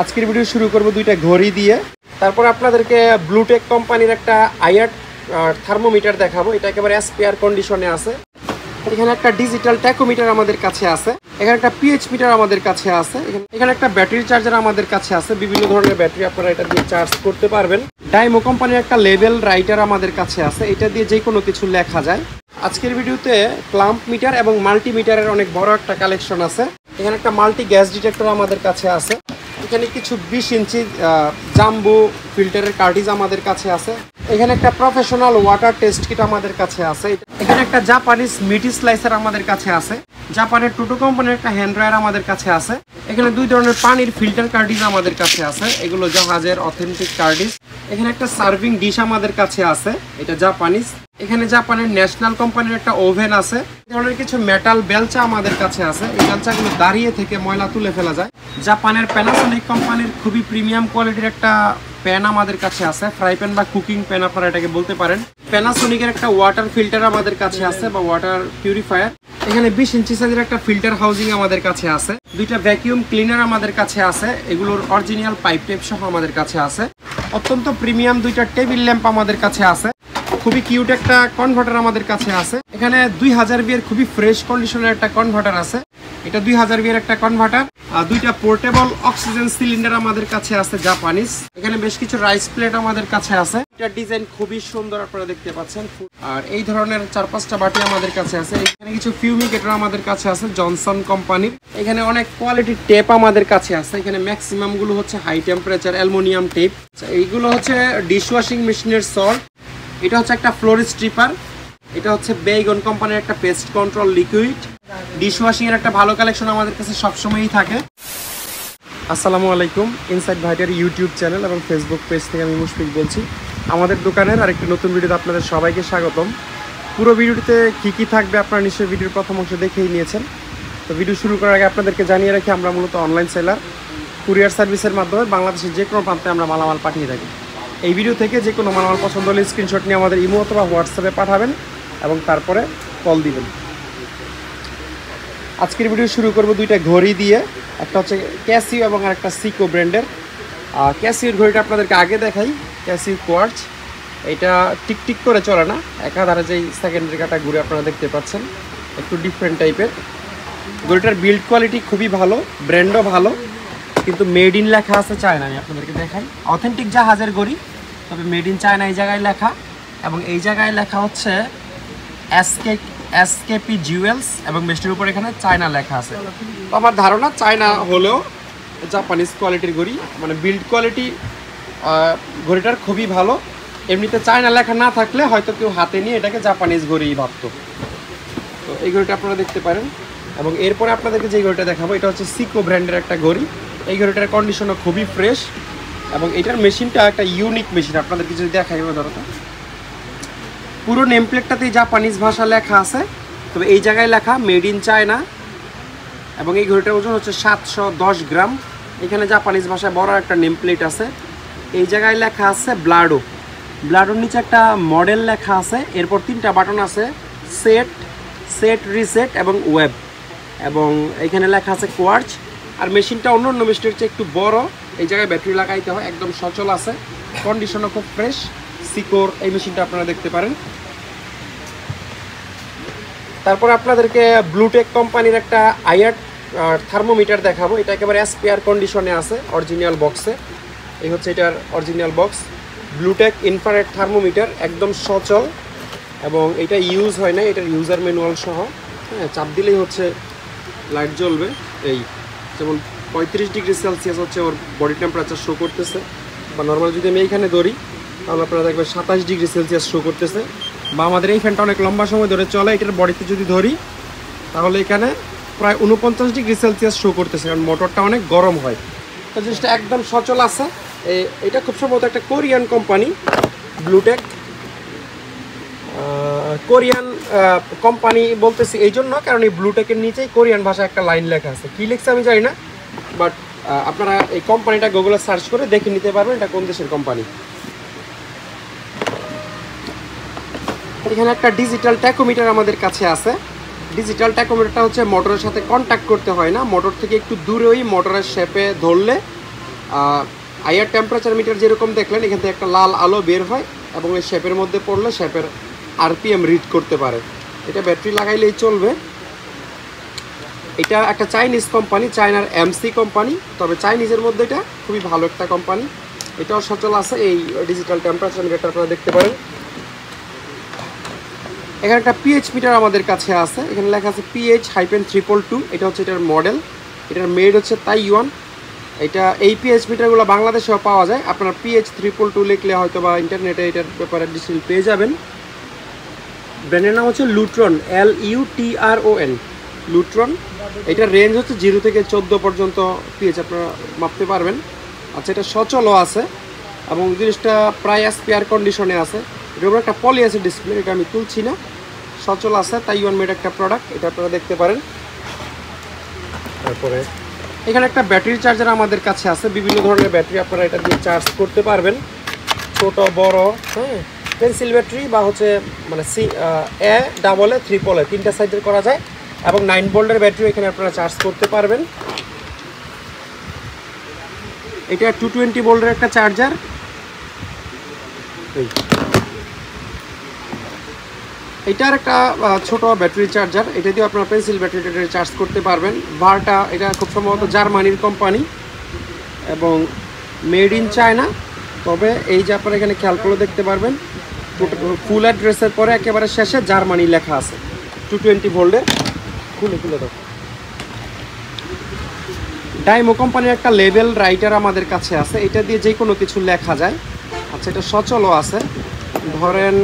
আজকের ভিডিও শুরু করব দুইটা ঘড়ি দিয়ে। তারপর আপনাদেরকে ব্লুটেক কোম্পানির একটা আয়ার থার্মোমিটার দেখাবো। এটা একেবারে এসপিআর কন্ডিশনে আছে। এখানে একটা ডিজিটাল ট্যাকোমিটার আমাদের কাছে আছে। এখানে একটা পিএইচ মিটার আমাদের কাছে আছে। এখানে একটা ব্যাটারি চার্জার আমাদের কাছে আছে। বিভিন্ন ধরনের ব্যাটারি আপনারা এটা দিয়ে চার্জ করতে পারবেন। ডাইমো কোম্পানির একটা লেভেল রাইটার আমাদের কাছে আছে। এটা দিয়ে যে কোনো কিছু লেখা যায়। আজকের ভিডিওতে ক্লাম্প মিটার এবং মাল্টিমিটারের অনেক বড় একটা কালেকশন আছে। এখানে একটা মাল্টি গ্যাস ডিটেক্টর আমাদের কাছে আছে। এখানে কিছু 20 ইঞ্চি জাম্বো ফিল্টারের কার্টিজ আমাদের কাছে আছে। এখানে একটা প্রফেশনাল ওয়াটার টেস্ট কিট আমাদের কাছে আছে। এখানে একটা জাপানিজ মিটি স্লাইসার আমাদের কাছে আছে। জাপানের টোটো কোম্পানির একটা হ্যান্ড ড্রায়ার আমাদের কাছে আছে। এখানে দুই ধরনের পানির ফিল্টার কার্টিজ আমাদের কাছে আছে। এগুলো জাহাজের অথেন্টিক কার্টিজ। এখানে একটা সার্ভিং ডিশ আমাদের কাছে আছে, এটা জাপানিজ। এখানে জাপানের ন্যাশনাল কোম্পানির একটা ওভেন আছে। এই ধরনের কিছু মেটাল বেলচা আমাদের কাছে আছে। এই বেলচাগুলো দাঁড়িয়ে থেকে ময়লা তুলে ফেলা যায়। জাপানের প্যানাসোনিক কোম্পানির খুবই প্রিমিয়াম কোয়ালিটির একটা প্যান আমাদের কাছে আছে, ফ্রাই প্যান বা কুকিং প্যান আপনারা এটাকে বলতে পারেন। প্যানাসোনিকের একটা ওয়াটার ফিল্টার আমাদের কাছে আছে বা ওয়াটার পিউরিফায়ার। এখানে 20 ইঞ্চি সাইজের একটা ফিল্টার হাউজিং আমাদের কাছে আছে। দুইটা ভ্যাকিউম ক্লিনার আমাদের কাছে আছে। এগুলোর অরিজিনাল পাইপ টেপ সহ আমাদের কাছে আছে। অত্যন্ত প্রিমিয়াম দুইটা টেবিল ল্যাম্প আমাদের কাছে আছে। খুবই কিউট একটা কনভার্টার আমাদের কাছে আছে। এখানে 2000 বিয়ের খুবই ফ্রেশ কন্ডিশনের একটা কনভার্টার আছে। এটা 2000 বিয়ের একটা কনভার্টার। দুইটা পোর্টেবল অক্সিজেন সিলিন্ডার আমাদের কাছে আছে জাপানিজ। এখানে বেশ কিছু রাইস প্লেট আমাদের কাছে আছে। এটা ডিজাইন খুবই সুন্দর, আপনারা দেখতে পাচ্ছেন। আর এই ধরনের 4-5টা বাটি আমাদের কাছে আছে। এখানে কিছু ফিউমিগেটর আমাদের কাছে আছে জনসন কোম্পানির। এখানে অনেক কোয়ালিটির টেপ আমাদের কাছে আছে। এখানে ম্যাক্সিমাম গুলো হচ্ছে হাই টেম্পারেচার অ্যালুমিনিয়াম টেপ। এইগুলো হচ্ছে ডিশওয়াশিং মেশিনের সল্ট। এটা হচ্ছে একটা ফ্লোর স্ট্রিপার। এটা হচ্ছে বেইগন কোম্পানির একটা পেস্ট কন্ট্রোল লিকুইড। ডিশওয়াশিং এর একটা ভালো কালেকশন আমাদের কাছে সবসময়ই থাকে। আসসালামু আলাইকুম, ইনসাইড ভাইটার ইউটিউব চ্যানেল এবং ফেসবুক পেজ থেকে আমি মুশফিক বলছি। আমাদের দোকানের আরেকটি নতুন ভিডিওতে আপনাদের সবাইকে স্বাগতম। পুরো ভিডিওটিতে কী থাকবে আপনারা নিশ্চয়ই ভিডিওর প্রথম অংশ দেখেই নিয়েছেন। তো ভিডিও শুরু করার আগে আপনাদেরকে জানিয়ে রাখি, আমরা মূলত অনলাইন সেলার। কুরিয়ার সার্ভিসের মাধ্যমে বাংলাদেশের যে কোনো প্রান্তে আমরা মালামাল পাঠিয়ে থাকি। এই ভিডিও থেকে যে কোনো মালামাল পছন্দ হলে স্ক্রিনশট নিয়ে আমাদের ইমো অথবা হোয়াটসঅ্যাপে পাঠাবেন এবং তারপরে কল দিবেন। আজকের ভিডিও শুরু করব দুইটা ঘড়ি দিয়ে। একটা হচ্ছে ক্যাসিও এবং আরেকটা সিকো ব্র্যান্ডের। ক্যাসিওর ঘড়িটা আপনাদেরকে আগে দেখাই। ক্যাসিও কোয়ার্টজ, এটা টিকটিক করে চলে না, একাধারে যেই সেকেন্ডারি কাটা ঘুরে আপনারা দেখতে পাচ্ছেন, একটু ডিফারেন্ট টাইপের। ঘড়িটার বিল্ড কোয়ালিটি খুবই ভালো, ব্র্যান্ডও ভালো, কিন্তু মেড ইন লেখা আছে চায়না। আমি আপনাদেরকে দেখাই, অথেন্টিক জাহাজের ঘড়ি, তবে মেড ইন চায়না এই জায়গায় লেখা। এবং এই জায়গায় লেখা হচ্ছে এসকেপি জুয়েলস এবং বেস্টের উপর এখানে চায়না লেখা আছে। তো আমার ধারণা চায়না হলেও জাপানিজ কোয়ালিটির ঘড়ি, মানে বিল্ড কোয়ালিটি ঘড়িটার খুবই ভালো। এমনিতে চায়না লেখা না থাকলে হয়তো কেউ হাতে নিয়ে এটাকে জাপানিজ ঘড়ি ভাবতো। তো এই ঘড়িটা আপনারা দেখতে পারেন। এবং এরপরে আপনাদেরকে যে ঘড়িটা দেখাবো, এটা হচ্ছে সিকো ব্র্যান্ডের একটা ঘড়ি। এই ঘড়িটার কন্ডিশনও খুবই ফ্রেশ এবং এটার মেশিনটা একটা ইউনিক মেশিন। আপনাদেরকে যদি দেখাই, ধরো তো, পুরো নেম প্লেটটাতেই জাপানিজ ভাষা লেখা আছে, তবে এই জায়গায় লেখা মেড ইন চায়না। এবং এই ঘড়িটার ওজন হচ্ছে 710 গ্রাম। এখানে জাপানিজ ভাষায় বড় একটা নেম প্লেট আছে। এই জায়গায় লেখা আছে ব্লাডো। ব্লাডোর নিচে একটা মডেল লেখা আছে। এরপর 3টা বাটন আছে, সেট, রিসেট এবং ওয়েব। এবং এখানে লেখা আছে কোয়ার্টজ। আর মেশিনটা অন্য মেশিনের চেয়ে একটু বড়। এই জায়গায় ব্যাটারি লাগাইতে হয়, একদম সচল আছে, কন্ডিশনও খুব ফ্রেশ। সিকোর এই মেশিনটা আপনারা দেখতে পারেন। তারপর আপনাদেরকে ব্লুটেক কোম্পানির একটা আয়ার থার্মোমিটার দেখাবো। এটা একেবারে এসপিআর কন্ডিশনে আছে, অরিজিনাল বক্সে। এই হচ্ছে এটার অরিজিনাল বক্স। ব্লুটেক ইনফ্রারেড থার্মোমিটার, একদম সচল এবং এটা ইউজ হয় না, এটার ইউজার ম্যানুয়াল সহ। হ্যাঁ, চাপ দিলেই হচ্ছে লাইট জ্বলবে। এই যেমন 35 ডিগ্রি সেলসিয়াস হচ্ছে ওর বডি টেম্পারেচার শো করতেছে। বা নর্মাল যদি আমি এইখানে ধরি তাহলে আপনারা দেখবেন 27 ডিগ্রি সেলসিয়াস শো করতেছে। বা আমাদের এই ফ্যানটা অনেক লম্বা সময় ধরে চলে, এটার বডিতে যদি ধরি তাহলে এখানে প্রায় 49 ডিগ্রি সেলসিয়াস শো করতেছে, কারণ মোটরটা অনেক গরম হয়। তো জিনিসটা একদম সচল আছে। এটা খুব সম্ভবত একটা কোরিয়ান কোম্পানি, ব্লুটেক। কোরিয়ান কোম্পানি বলতেছি এই জন্য, কারণ এই ব্লুটেকের নিচেই কোরিয়ান ভাষায় একটা লাইন লেখা আছে। কী লিখছে আমি জানি না, বাট আপনারা এই কোম্পানিটা গুগলে সার্চ করে দেখে নিতে পারবেন এটা কোন দেশের কোম্পানি। এখানে একটা ডিজিটাল ট্যাকোমিটার আমাদের কাছে আছে। ডিজিটাল ট্যাকোমিটারটা হচ্ছে মোটরের সাথে কন্ট্যাক্ট করতে হয় না, মোটর থেকে একটু দূরেই মোটরের শেপে ধরলে আইআর টেম্পারেচার মিটার যেরকম দেখলেন, এখান থেকে একটা লাল আলো বের হয় এবং এই শেপের মধ্যে পড়লে শেপের আরপিএম রিড করতে পারে। এটা ব্যাটারি লাগাইলেই চলবে। এটা একটা চাইনিজ কোম্পানি, চায়নার এমসি কোম্পানি, তবে চাইনিজের মধ্যে এটা খুবই ভালো একটা কোম্পানি। এটাও সচল আছে। এই ডিজিটাল টেম্পারেচার মিটারটা আপনারা দেখতে পারেন। এখানে একটা পিএইচ মিটার আমাদের কাছে আছে। এখানে লেখা আছে PH-222। এটা হচ্ছে এটার মডেল। এটার মেড হচ্ছে তাইওয়ান। এই পিএইচ মিটারগুলো বাংলাদেশেও পাওয়া যায়। আপনারা PH-222 লিখলে হয়তো বা ইন্টারনেটে এটার ব্যাপারে ডিটেইল পেয়ে যাবেন। ব্র্যান্ডের নাম হচ্ছে লুট্রন, LUTRON, লুট্রন। এটার রেঞ্জ হচ্ছে 0 থেকে 14 পর্যন্ত পিএইচ আপনারা মাপতে পারবেন। আচ্ছা, এটা সচলও আছে এবং জিনিসটা প্রায় স্পেয়ার কন্ডিশনে আছে। এটার উপরে একটা পলি আছে ডিসপ্লে, এটা আমি তুলছি না, সচল আছে। তাইওয়ান মেড একটা প্রোডাক্ট, এটা আপনারা দেখতে পারেন। তারপরে এখানে একটা ব্যাটারি চার্জার আমাদের কাছে আছে। বিভিন্ন ধরনের ব্যাটারি আপনারা এটা দিয়ে চার্জ করতে পারবেন, ছোট বড়, হ্যাঁ, পেন্সিল ব্যাটারি বা হচ্ছে মানে ডাবল এ ট্রিপল এ তিনটা সাইজের করা যায় এবং 9 ভোল্টের ব্যাটারি এখানে আপনারা চার্জ করতে পারবেন। এটা 220 ভোল্টের একটা চার্জার। এটার একটা ছোট ব্যাটারি চার্জার, এটা দিয়ে আপনারা পেন্সিল ব্যাটারিটা চার্জ করতে পারবেন। ভারটা এটা খুব সম্ভবত জার্মানির কোম্পানি এবং মেড ইন চায়না। তবে এই যে আপনারা এখানে খেয়াল করে দেখতে পারবেন, ফুল অ্যাড্রেসের পরে একেবারে শেষে জার্মানি লেখা আছে। 220 ভোল্টের। খুলে দাও। ডাইমো কোম্পানির একটা লেবেল রাইটার আমাদের কাছে আছে। এটা দিয়ে যে কোনো কিছু লেখা যায়। আচ্ছা, এটা সচলও আছে। ধরেন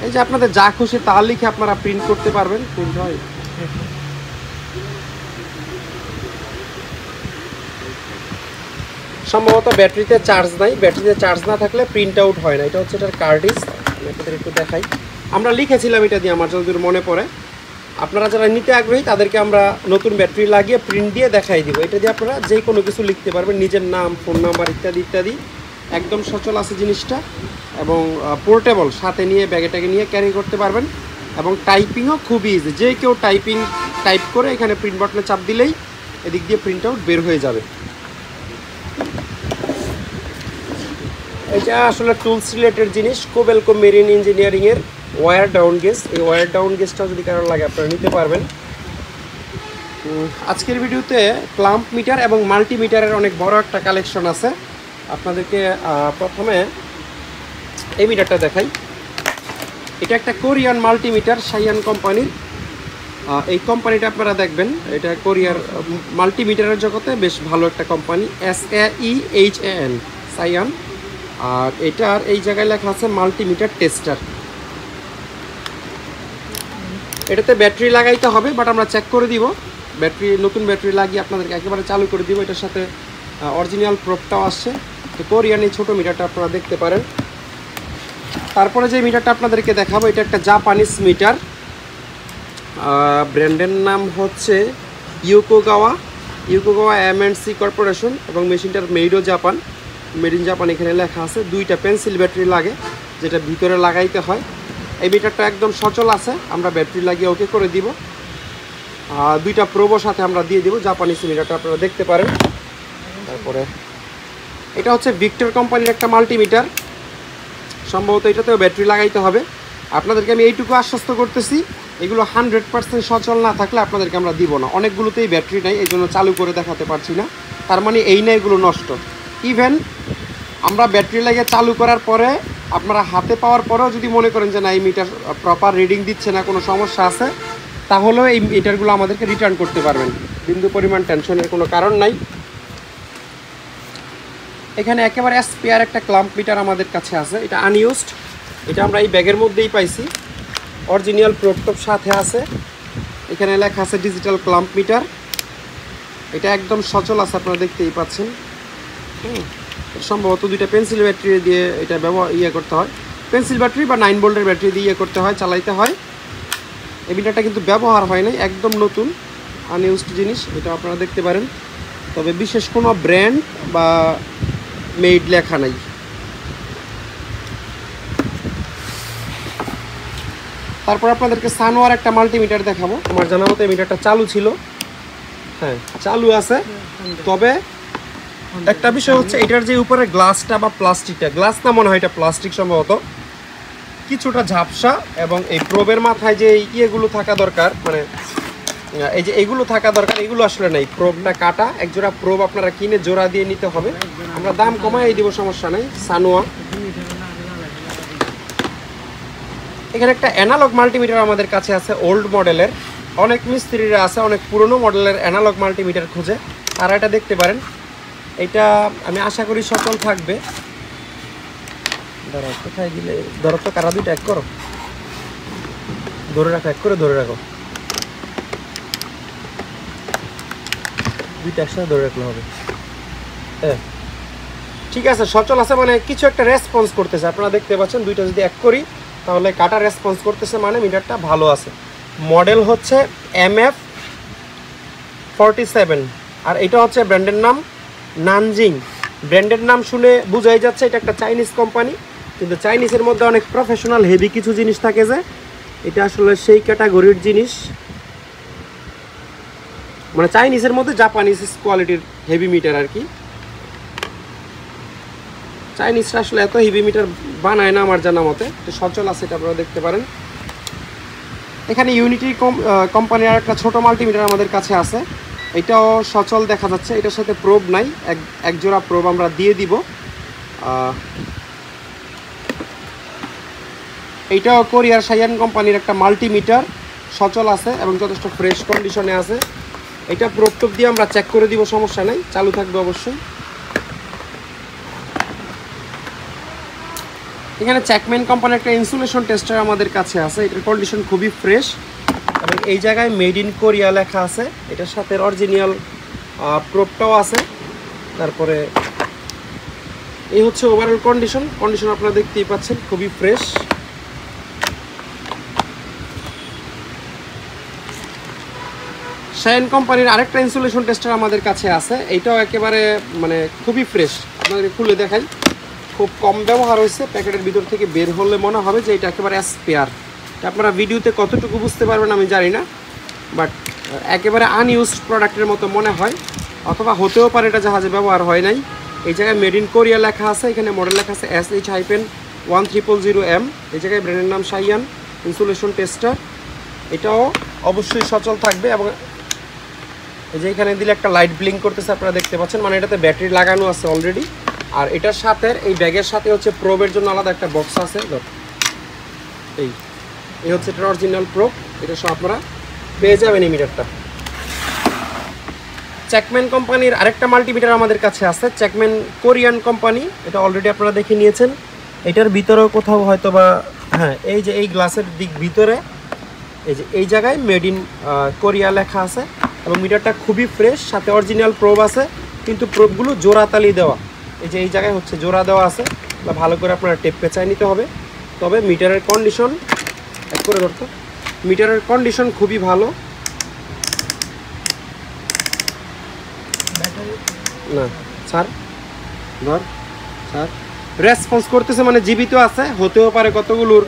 এই যে আপনাদের যা খুশি তা লিখে আপনারা প্রিন্ট করতে পারবেন। প্রিন্ট হয়। সম্ভবত ব্যাটারিতে চার্জ নাই। ব্যাটারিতে চার্জ না থাকলে প্রিন্ট আউট হয় না। এটা হচ্ছে এটার কার্ডিস। আমি আপনাদের একটু দেখাই। আমরা লিখেছিলাম এটা দিয়ে, আমার যতদূর মনে পড়ে। আপনারা যারা নিতে আগ্রহী তাদেরকে আমরা নতুন ব্যাটারি লাগিয়ে প্রিন্ট দিয়ে দেখাই দিব। এটা দিয়ে আপনারা যে কোনো কিছু লিখতে পারবেন, নিজের নাম, ফোন নাম্বার ইত্যাদি ইত্যাদি। একদম সচল আছে জিনিসটা এবং পোর্টেবল, সাথে নিয়ে ব্যাগেটাকে নিয়ে ক্যারি করতে পারবেন এবং টাইপিংও খুবই ইজি। যে কেউ টাইপ করে এখানে প্রিন্ট বাটনে চাপ দিলেই এদিক দিয়ে প্রিন্ট আউট বের হয়ে যাবে। এটা আসলে টুলস রিলেটেড জিনিস। কোবেলকো মেরিন ইঞ্জিনিয়ারিংয়ের ওয়্যার ডাউন গেজ। এই ওয়্যার ডাউন গেজটাও যদি কারো লাগে আপনারা নিতে পারবেন। আজকের ভিডিওতে ক্লাম্প মিটার এবং মাল্টিমিটারের অনেক বড় একটা কালেকশন আছে। আপনাদেরকে প্রথমে এই মিটারটা দেখাই। এটা একটা কোরিয়ান মাল্টিমিটার, সাইয়ান কোম্পানির। এই কোম্পানিটা আপনারা দেখবেন, এটা কোরিয়ার মাল্টিমিটারের জগতে বেশ ভালো একটা কোম্পানি, SAEHAN, সাইয়ান। আর এটার এই জায়গায় লেখা আছে মাল্টিমিটার টেস্টার। এটাতে ব্যাটারি লাগাইতে হবে, বাট আমরা চেক করে দিব। নতুন ব্যাটারি লাগিয়ে আপনাদেরকে একেবারে চালু করে দিব। এটার সাথে অরিজিনাল প্রোবটাও আসছে। তো কোরিয়ান এই ছোটো মিটারটা আপনারা দেখতে পারেন। তারপরে যে মিটারটা আপনাদেরকে দেখাবো, এটা একটা জাপানিজ মিটার। ব্র্যান্ডের নাম হচ্ছে ইয়োকোগাওয়া M&C কর্পোরেশন এবং মেশিনটার মেড ইন জাপান এখানে লেখা আছে। 2টা পেন্সিল ব্যাটারি লাগে, যেটা ভিতরে লাগাইতে হয়। এই মিটারটা একদম সচল আছে। আমরা ব্যাটারি লাগিয়ে ওকে করে দিব। 2টা প্রোবো সাথে আমরা দিয়ে দিব। জাপানিজ মিটারটা আপনারা দেখতে পারেন। তারপরে এটা হচ্ছে ভিক্টর কোম্পানির একটা মাল্টিমিটার। সম্ভবত এটাতেও ব্যাটারি লাগাইতে হবে। আপনাদেরকে আমি এইটুকু আশ্বস্ত করতেছি, এগুলো 100% সচল না থাকলে আপনাদেরকে আমরা দিব না। অনেকগুলোতেই ব্যাটারি নাই, এই জন্য চালু করে দেখাতে পারছি না। তার মানে এই না এগুলো নষ্ট। ইভেন আমরা ব্যাটারি লাগিয়ে চালু করার পরে আপনারা হাতে পাওয়ার পরেও যদি মনে করেন যে না এই মিটার প্রপার রিডিং দিচ্ছে না, কোনো সমস্যা আছে, তাহলেও এই মিটারগুলো আমাদেরকে রিটার্ন করতে পারবেন। বিন্দু পরিমাণ টেনশনের কোনো কারণ নাই। এখানে একেবারে স্পেয়ার একটা ক্লাম্প মিটার আমাদের কাছে আছে। এটা আনইউজড। এটা আমরা এই ব্যাগের মধ্যেই পাইছি। অরিজিনাল প্রোবটপ সাথে আছে। এখানে লেখা আছে ডিজিটাল ক্লাম্প মিটার। এটা একদম সচল আছে, আপনারা দেখতেই পাচ্ছেন। সম্ভবত 2টা পেন্সিল ব্যাটারি দিয়ে এটা করতে হয়। পেন্সিল ব্যাটারি বা 9 ভোল্টের ব্যাটারি দিয়ে করতে হয়, চালাইতে হয়। এই মিটারটা কিন্তু ব্যবহার হয় নাই, একদম নতুন আনইউজড জিনিস। এটা আপনারা দেখতে পারেন। তবে বিশেষ কোনো ব্র্যান্ড বা মেড লেখা নাই। তারপর আপনাদেরকে সানোয়ার একটা মাল্টিমিটার দেখাবো। আমার জানা মতো এই মিটারটা চালু ছিল। হ্যাঁ চালু আছে, তবে একটা বিষয় হচ্ছে এটার যে উপরে গ্লাসটা বা প্লাস্টিকটা, গ্লাস না মনে হয় এটা প্লাস্টিক সম্ভবত, কিছুটা ঝাপসা, এবং এই প্রোবের মাথায় যে ইয়েগুলো থাকা দরকার, মানে এই যে এইগুলো থাকা দরকার, এগুলো আসলে নেই। প্রোবটা কাটা, একজোড়া প্রোব আপনারা কিনে জোড়া দিয়ে নিতে হবে। আমরা দাম কমাই দিব, সমস্যা নেই। সানোয়া। এখানে একটা অ্যানালগ মাল্টিমিটার আমাদের কাছে আছে, ওল্ড মডেলের। অনেক মিস্ত্রিরা আছে অনেক পুরনো মডেলের অ্যানালগ মাল্টিমিটার খুঁজে, তারা এটা দেখতে পারেন। এটা আমি আশা করি সচল থাকবে। ধরো কোথায় দিলে, ধরো তো কারা দুইটা এক করো, ধরে রাখো, এক করে ধরে রাখো, দুইটা একসাথে ধরে রাখলে হবে। হ্যাঁ ঠিক আছে, সচল আছে, মানে কিছু একটা রেসপন্স করতেছে। আপনারা দেখতে পাচ্ছেন দুইটা যদি এক করি তাহলে কাটা রেসপন্স করতেছে, মানে মিটারটা ভালো আছে। মডেল হচ্ছে MF47, আর এটা হচ্ছে ব্র্যান্ডের নাম নানজিং। ব্র্যান্ডের নাম শুনে বোঝাই যাচ্ছে এটা একটা চাইনিজ কোম্পানি, কিন্তু চাইনিজের মধ্যে অনেক প্রফেশনাল হেভি কিছু জিনিস থাকে, যে এটা আসলে সেই ক্যাটাগরির জিনিস, মানে চাইনিজের মধ্যে জাপানিজ কোয়ালিটির হেভি মিটার আর কি। চাইনিজরা আসলে এত হেভি মিটার বানায় না আমার জানা মতে। সচল আছে, এটা আপনারা দেখতে পারেন। এখানে ইউনিটি কোম্পানির আর একটা ছোটো মাল্টিমিটার আমাদের কাছে আছে, এটাও সচল দেখা যাচ্ছে। এটার সাথে প্রোব নাই, এক জোড়া প্রোব আমরা দিয়ে দিব। এইটাও কোরিয়ার সাইয়ান কোম্পানির একটা মাল্টিমিটার, সচল আছে এবং যথেষ্ট ফ্রেশ কন্ডিশনে আছে। এটা প্রোব টোপ দিয়ে আমরা চেক করে দিব, সমস্যা নেই, চালু থাকবে অবশ্যই। এখানে চ্যাকম্যান কোম্পানির একটা ইনসুলেশন টেস্টার আমাদের কাছে আছে, এটার কন্ডিশন খুবই ফ্রেশ, এবং এই জায়গায় মেড ইন কোরিয়া লেখা আছে। এটার সাথে অরিজিনাল প্রোবটাও আছে। তারপরে এই হচ্ছে ওভারঅল কন্ডিশন আপনারা দেখতেই পাচ্ছেন, খুবই ফ্রেশ। শাইন কোম্পানির আরেকটা ইনসুলেশন টেস্টার আমাদের কাছে আছে, এইটাও একেবারে মানে খুবই ফ্রেশ। আপনাদের খুলে দেখাই, খুব কম ব্যবহার হয়েছে, প্যাকেটের ভিতর থেকে বের হলে মনে হবে যে এটা একেবারে স্পেয়ার। আপনারা ভিডিওতে কতটুকু বুঝতে পারবেন আমি জানি না, বাট একেবারে আনইউজড প্রোডাক্টের মতো মনে হয়, অথবা হতেও পারে এটা জাহাজে ব্যবহার হয় নাই। এই জায়গায় মেড ইন কোরিয়া লেখা আছে, এখানে মডেল লেখা আছে SH-1000M। এই জায়গায় ব্র্যান্ডের নাম সাইয়ান ইনসুলেশন টেস্টার। এটাও অবশ্যই সচল থাকবে, এবং এই যে এখানে দিলে একটা লাইট ব্লিঙ্ক করতেছে, আপনারা দেখতে পাচ্ছেন, মানে এটাতে ব্যাটারি লাগানো আছে অলরেডি। আর এটার সাথে, এই ব্যাগের সাথে হচ্ছে প্রোবের জন্য আলাদা একটা বক্স আছে। এই হচ্ছে এটার অরিজিনাল প্রোব, এটা সব আপনারা পেয়ে যাবেন এই মিটারটা। চ্যাকম্যান কোম্পানির আরেকটা মাল্টিমিটার আমাদের কাছে আছে, চ্যাকম্যান কোরিয়ান কোম্পানি, এটা অলরেডি আপনারা দেখে নিয়েছেন। এটার ভিতরেও কোথাও হয়তো বা, হ্যাঁ এই যে এই গ্লাসের দিক ভিতরে এই যে এই জায়গায় মেড ইন কোরিয়া লেখা আছে, এবং মিটারটা খুবই ফ্রেশ, সাথে অরিজিনাল প্রোব আছে, কিন্তু প্রোবগুলো জোড়া তালি দেওয়া। এই যে এই জায়গায় হচ্ছে জোড়া দেওয়া আছে, ভালো করে আপনারা টেপ পেঁচায় নিতে হবে। তবে মিটারের কন্ডিশন, এক করে ধরতো, মিটারের কন্ডিশন খুবই ভালো। না স্যার, ধর স্যার, রেসপন্স করতেছে, মানে জীবিত আছে। হতেও পারে কতগুলোর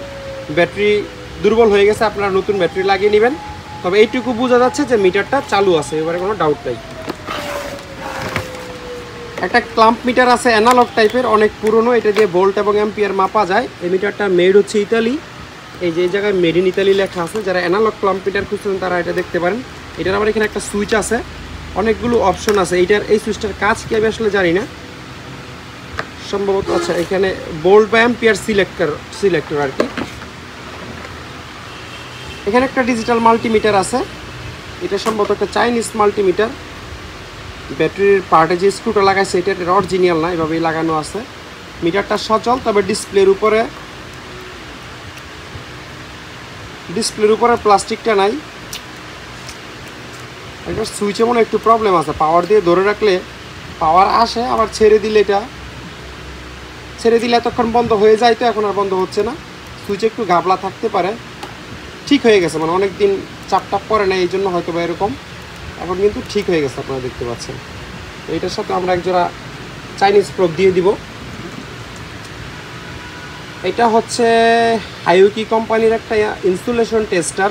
ব্যাটারি দুর্বল হয়ে গেছে, আপনারা নতুন ব্যাটারি লাগিয়ে নেবেন। তবে এইটুকু বোঝা যাচ্ছে যে মিটারটা চালু আছে, এবারে কোনো ডাউট নেই। একটা ক্লাম্প মিটার আছে অ্যানালগ টাইপের, অনেক পুরনো, এটা দিয়ে ভোল্ট এবং অ্যাম্পিয়ার মাপা যায়। এই মিটারটা মেড হচ্ছে ইতালি, এই যে এই জায়গায় মেড ইন ইতালি লেখা আছে। যারা অ্যানালগ ক্লাম্প মিটার খুঁজছেন তারা এটা দেখতে পারেন। এটার আবার এখানে একটা সুইচ আছে, অনেকগুলো অপশন আছে। এই সুইচটার কাজ কি আমি আসলে জানি না, সম্ভবত আচ্ছা এখানে ভোল্ট বা অ্যাম্পিয়ার সিলেক্টর আর কি। এখানে একটা ডিজিটাল মাল্টিমিটার আছে, এটা সম্ভবত একটা চাইনিজ মাল্টিমিটার। ব্যাটারির পার্টে যে স্ক্রুটা লাগাইছে এটা অরিজিনাল না, এভাবেই লাগানো আছে। মিটারটা সচল, তবে ডিসপ্লের উপরে প্লাস্টিকটা নাই। একটা সুইচে মনে একটু প্রবলেম আছে, পাওয়ার দিয়ে ধরে রাখলে পাওয়ার আসে, আবার ছেড়ে দিলে এতক্ষণ বন্ধ হয়ে যায়, তো এখন আর বন্ধ হচ্ছে না। সুইচে একটু গাবলা থাকতে পারে, ঠিক হয়ে গেছে, মানে অনেক দিন চাপটাপ পরে না, এই জন্য হয়তো বা এরকম। এখন কিন্তু ঠিক হয়ে গেছে, আপনারা দেখতে পাচ্ছেন। এইটার সাথে আমরা একজোড়া চাইনিজ প্রোব দিয়ে দিব। এটা হচ্ছে হাইউকি কোম্পানির একটা ইনসুলেশন টেস্টার।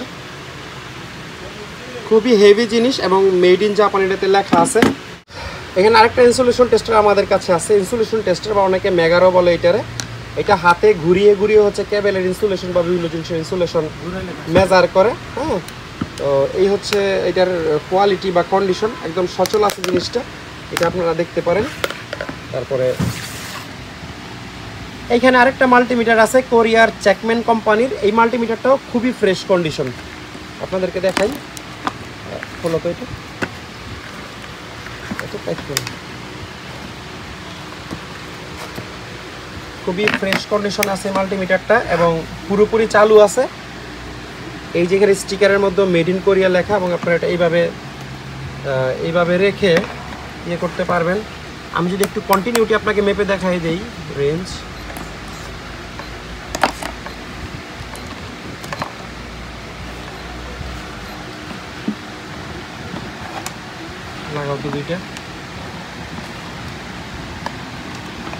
খুবই হেভি জিনিস এবং মেড ইন জাপান এটাতে লেখা আছে। এখানে আরেকটা ইনসুলেশন টেস্টার আমাদের কাছে আছে। ইনসুলেশন টেস্টার বা অনেকে মেগারও বলে এটারে। এটা হাতে ঘুরিয়ে ঘুরিয়ে হচ্ছে কেবেলের ইনসুলেশন বা বিভিন্ন জিনিসের ইনসুলেশন মেজার করে। হ্যাঁ, তো এই হচ্ছে এটার কোয়ালিটি বা কন্ডিশন, একদম সচল আছে জিনিসটা, এটা আপনারা দেখতে পারেন। তারপরে এইখানে আরেকটা মাল্টিমিটার আছে কোরিয়ার চ্যাকম্যান কোম্পানির। এই মাল্টিমিটারটাও খুবই ফ্রেশ কন্ডিশন, আপনাদেরকে দেখাই। হলো তো এটা খুবই ফ্রেশ কন্ডিশন আছে মাল্টিমিটারটা এবং পুরোপুরি চালু আছে। এই জায়গার স্টিকারের মধ্যে মেড ইন কোরিয়া লেখা এবং আপনারা এটা এইভাবে রেখে ইয়ে করতে পারবেন। আমি যদি একটু কন্টিনিউটি আপনাকে মেপে দেখাই দেই, রেঞ্জ লাগাও তো দুইটা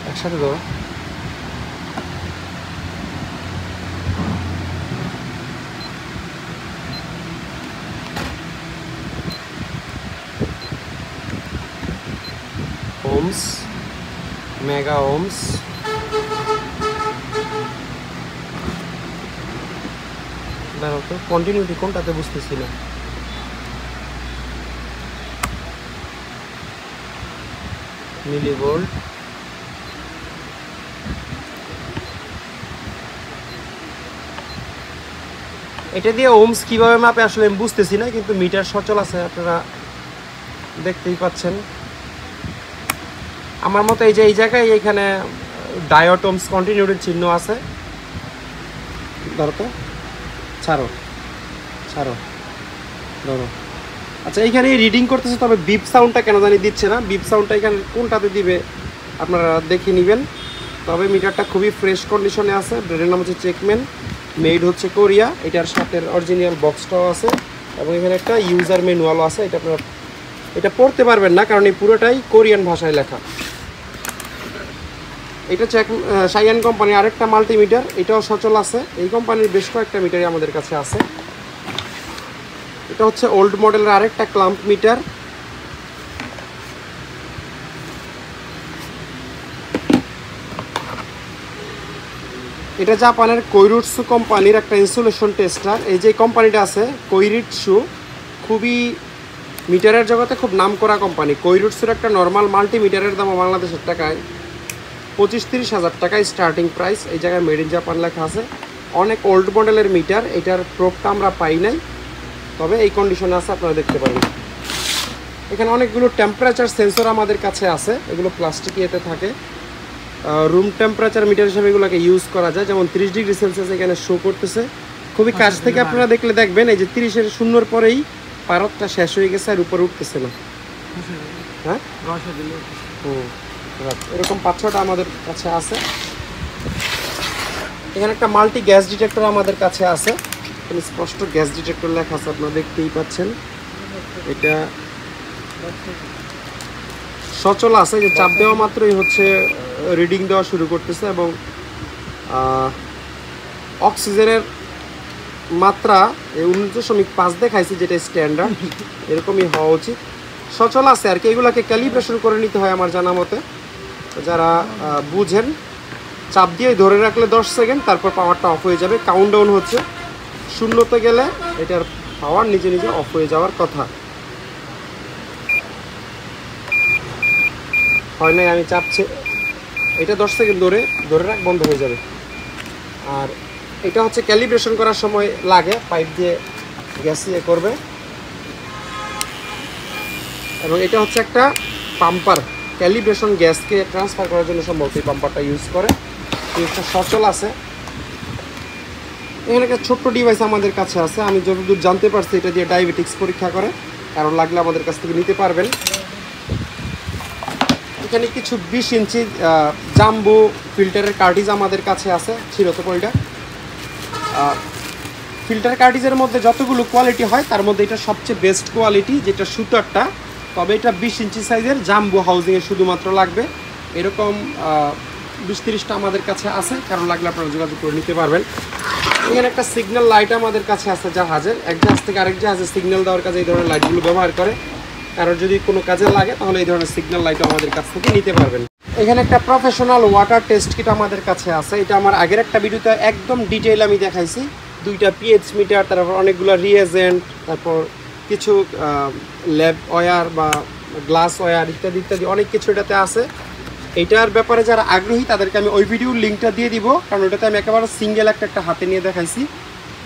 একসাথে ধরো। ওমস, মেগা ওমস, দাঁড়াও তো কন্টিনিউটি কোনটাতে বুঝতেছি না। মিলিভোল্ট, এটা দিয়ে ওমস কিভাবে মাপে আসলে আমি বুঝতেছি না, কিন্তু মিটার সচল আছে, আপনারা দেখতেই পাচ্ছেন। আমার মতো এই যে এই জায়গায় এখানে ডায়োড ওমস কন্টিনিউটির চিহ্ন আছে। ধরো তো, ছাড়ো ধরো। আচ্ছা, এইখানে রিডিং করতেছে, তবে বিপ সাউন্ডটা কেন জানি দিচ্ছে না। বিপ সাউন্ডটা এখানে কোনটাতে দিবে আপনারা দেখে নেবেন। তবে মিটারটা খুবই ফ্রেশ কন্ডিশনে আছে। ব্র্যান্ডের নাম হচ্ছে চ্যাকম্যান, মেড হচ্ছে কোরিয়া। এটার সাথে অরিজিনাল বক্সটাও আছে এবং এখানে একটা ইউজার ম্যানুয়ালও আছে। এটা আপনারা পড়তে পারবেন না, কারণ এই পুরোটাই কোরিয়ান ভাষায় লেখা। এটা সাইয়ান কোম্পানির আরেকটা মাল্টিমিটার, এটাও সচল আছে। এই কোম্পানির বেশ কয়েকটা মিটারই আমাদের কাছে আছে। এটা হচ্ছে ওল্ড মডেলের আরেকটা ক্লাম্প মিটার। এটা জাপানের কৈরিটসু কোম্পানির একটা ইনসুলেশন টেস্টার। এই যে কোম্পানিটা আছে কৈরিটসু, খুবই মিটারের জগতে খুব নামকরা কোম্পানি। কৈরিটসুর একটা নর্মাল মাল্টিমিটারের দাম বাংলাদেশের টাকায় 25-30 হাজার টাকায় স্টার্টিং প্রাইস। এই জায়গায় মেড ইন জাপান লেখা আছে। অনেক ওল্ড মডেলের মিটার, এটার প্রোবটা আমরা পাই নাই, তবে এই কন্ডিশনে আছে, আপনারা দেখতে পারেন। এখানে অনেকগুলো টেম্পারেচার সেন্সর আমাদের কাছে আছে, এগুলো প্লাস্টিক ইয়েতে থাকে। রুম টেম্পারেচার মিটার হিসেবে এগুলোকে ইউজ করা যায়। যেমন 30 ডিগ্রি সেলসিয়াস এখানে শো করতেছে। খুবই কাছ থেকে আপনারা দেখবেন এই যে 30-এর শূন্যর পরেই পারতটা শেষ হয়ে গেছে আর উপরে উঠতেছে না। হ্যাঁ, এরকম 5-6টা আমাদের কাছে আছে। এখানে একটা মাল্টি গ্যাস ডিটেক্টর আমাদের কাছে আছে, স্পষ্ট গ্যাস ডিটেক্টর লেখা আছে, আপনারা দেখতেই পাচ্ছেন। এটা সচল আছে, যে চাপ দেওয়া মাত্রই হচ্ছে রিডিং দেওয়া শুরু করতেছে এবং অক্সিজেনের মাত্রা 19.5 দেখাইছে, যেটা স্ট্যান্ডার্ড, এরকমই হওয়া উচিত। সচল আছে আর কি। এগুলোকে ক্যালিব্রেশন করে নিতে হয় আমার জানা মতে, যারা বুঝেন। চাপ দিয়ে ধরে রাখলে 10 সেকেন্ড, তারপর পাওয়ারটা অফ হয়ে যাবে। কাউন্টডাউন হচ্ছে, শূন্যতে গেলে এটার পাওয়ার নিজে নিজে অফ হয়ে যাওয়ার কথা। হয় নাই, আমি চাপছে, এটা 10 সেকেন্ড ধরে রাখ, বন্ধ হয়ে যাবে। আর এটা হচ্ছে ক্যালিব্রেশন করার সময় লাগে, পাইপ দিয়ে গ্যাস ইয়ে করবে। এবং এটা হচ্ছে একটা পাম্পার, ক্যালিব্রেশন গ্যাসকে ট্রান্সফার করার জন্য সম্ভবত এই পাম্পারটা ইউজ করে। এটা সচল আছে। এখানে একটা ছোট্ট ডিভাইস আমাদের কাছে আছে, আমি যতদূর জানতে পারছি এটা দিয়ে ডায়াবেটিক্স পরীক্ষা করে, কারণ লাগলে আমাদের কাছ থেকে নিতে পারবেন। এখানে কিছু 20 ইঞ্চি জাম্বো ফিল্টারের কার্টিজ আমাদের কাছে আছে। ছিল তো পয়টা ফিল্টার কার্টিজের মধ্যে যতগুলো কোয়ালিটি হয় তার মধ্যে এটা সবচেয়ে বেস্ট কোয়ালিটি, যেটা সুতারটা। তবে এটা 20 ইঞ্চি সাইজের জাম্বো হাউজিংয়ে শুধুমাত্র লাগবে। এরকম 20-30টা আমাদের কাছে আছে, কারণ লাগলে আপনারা যোগাযোগ করে নিতে পারবেন। এখানে একটা সিগন্যাল লাইট আমাদের কাছে আছে জাহাজের, এক জাহাজ থেকে আরেক জাহাজে সিগন্যাল দেওয়ার কাজে এই ধরনের লাইটগুলো ব্যবহার করে। কারণ যদি কোনো কাজে লাগে তাহলে এই ধরনের সিগন্যাল লাইট আমাদের কাছ থেকে নিতে পারবেন। এখানে একটা প্রফেশনাল ওয়াটার টেস্ট কিট আমাদের কাছে আছে। এটা আমার আগের একটা ভিডিওতে একদম ডিটেইল আমি দেখাইছি। 2টা পিএইচ মিটার, তারপর অনেকগুলো রিএজেন্ট, তারপর কিছু ল্যাব ওয়্যার বা গ্লাস ওয়্যার ইত্যাদি ইত্যাদি অনেক কিছু এটাতে আছে। এইটার ব্যাপারে যারা আগ্রহী তাদেরকে আমি ওই ভিডিওর লিঙ্কটা দিয়ে দিব, কারণ ওটাতে আমি একেবারে সিঙ্গেল একটা হাতে নিয়ে দেখাইছি।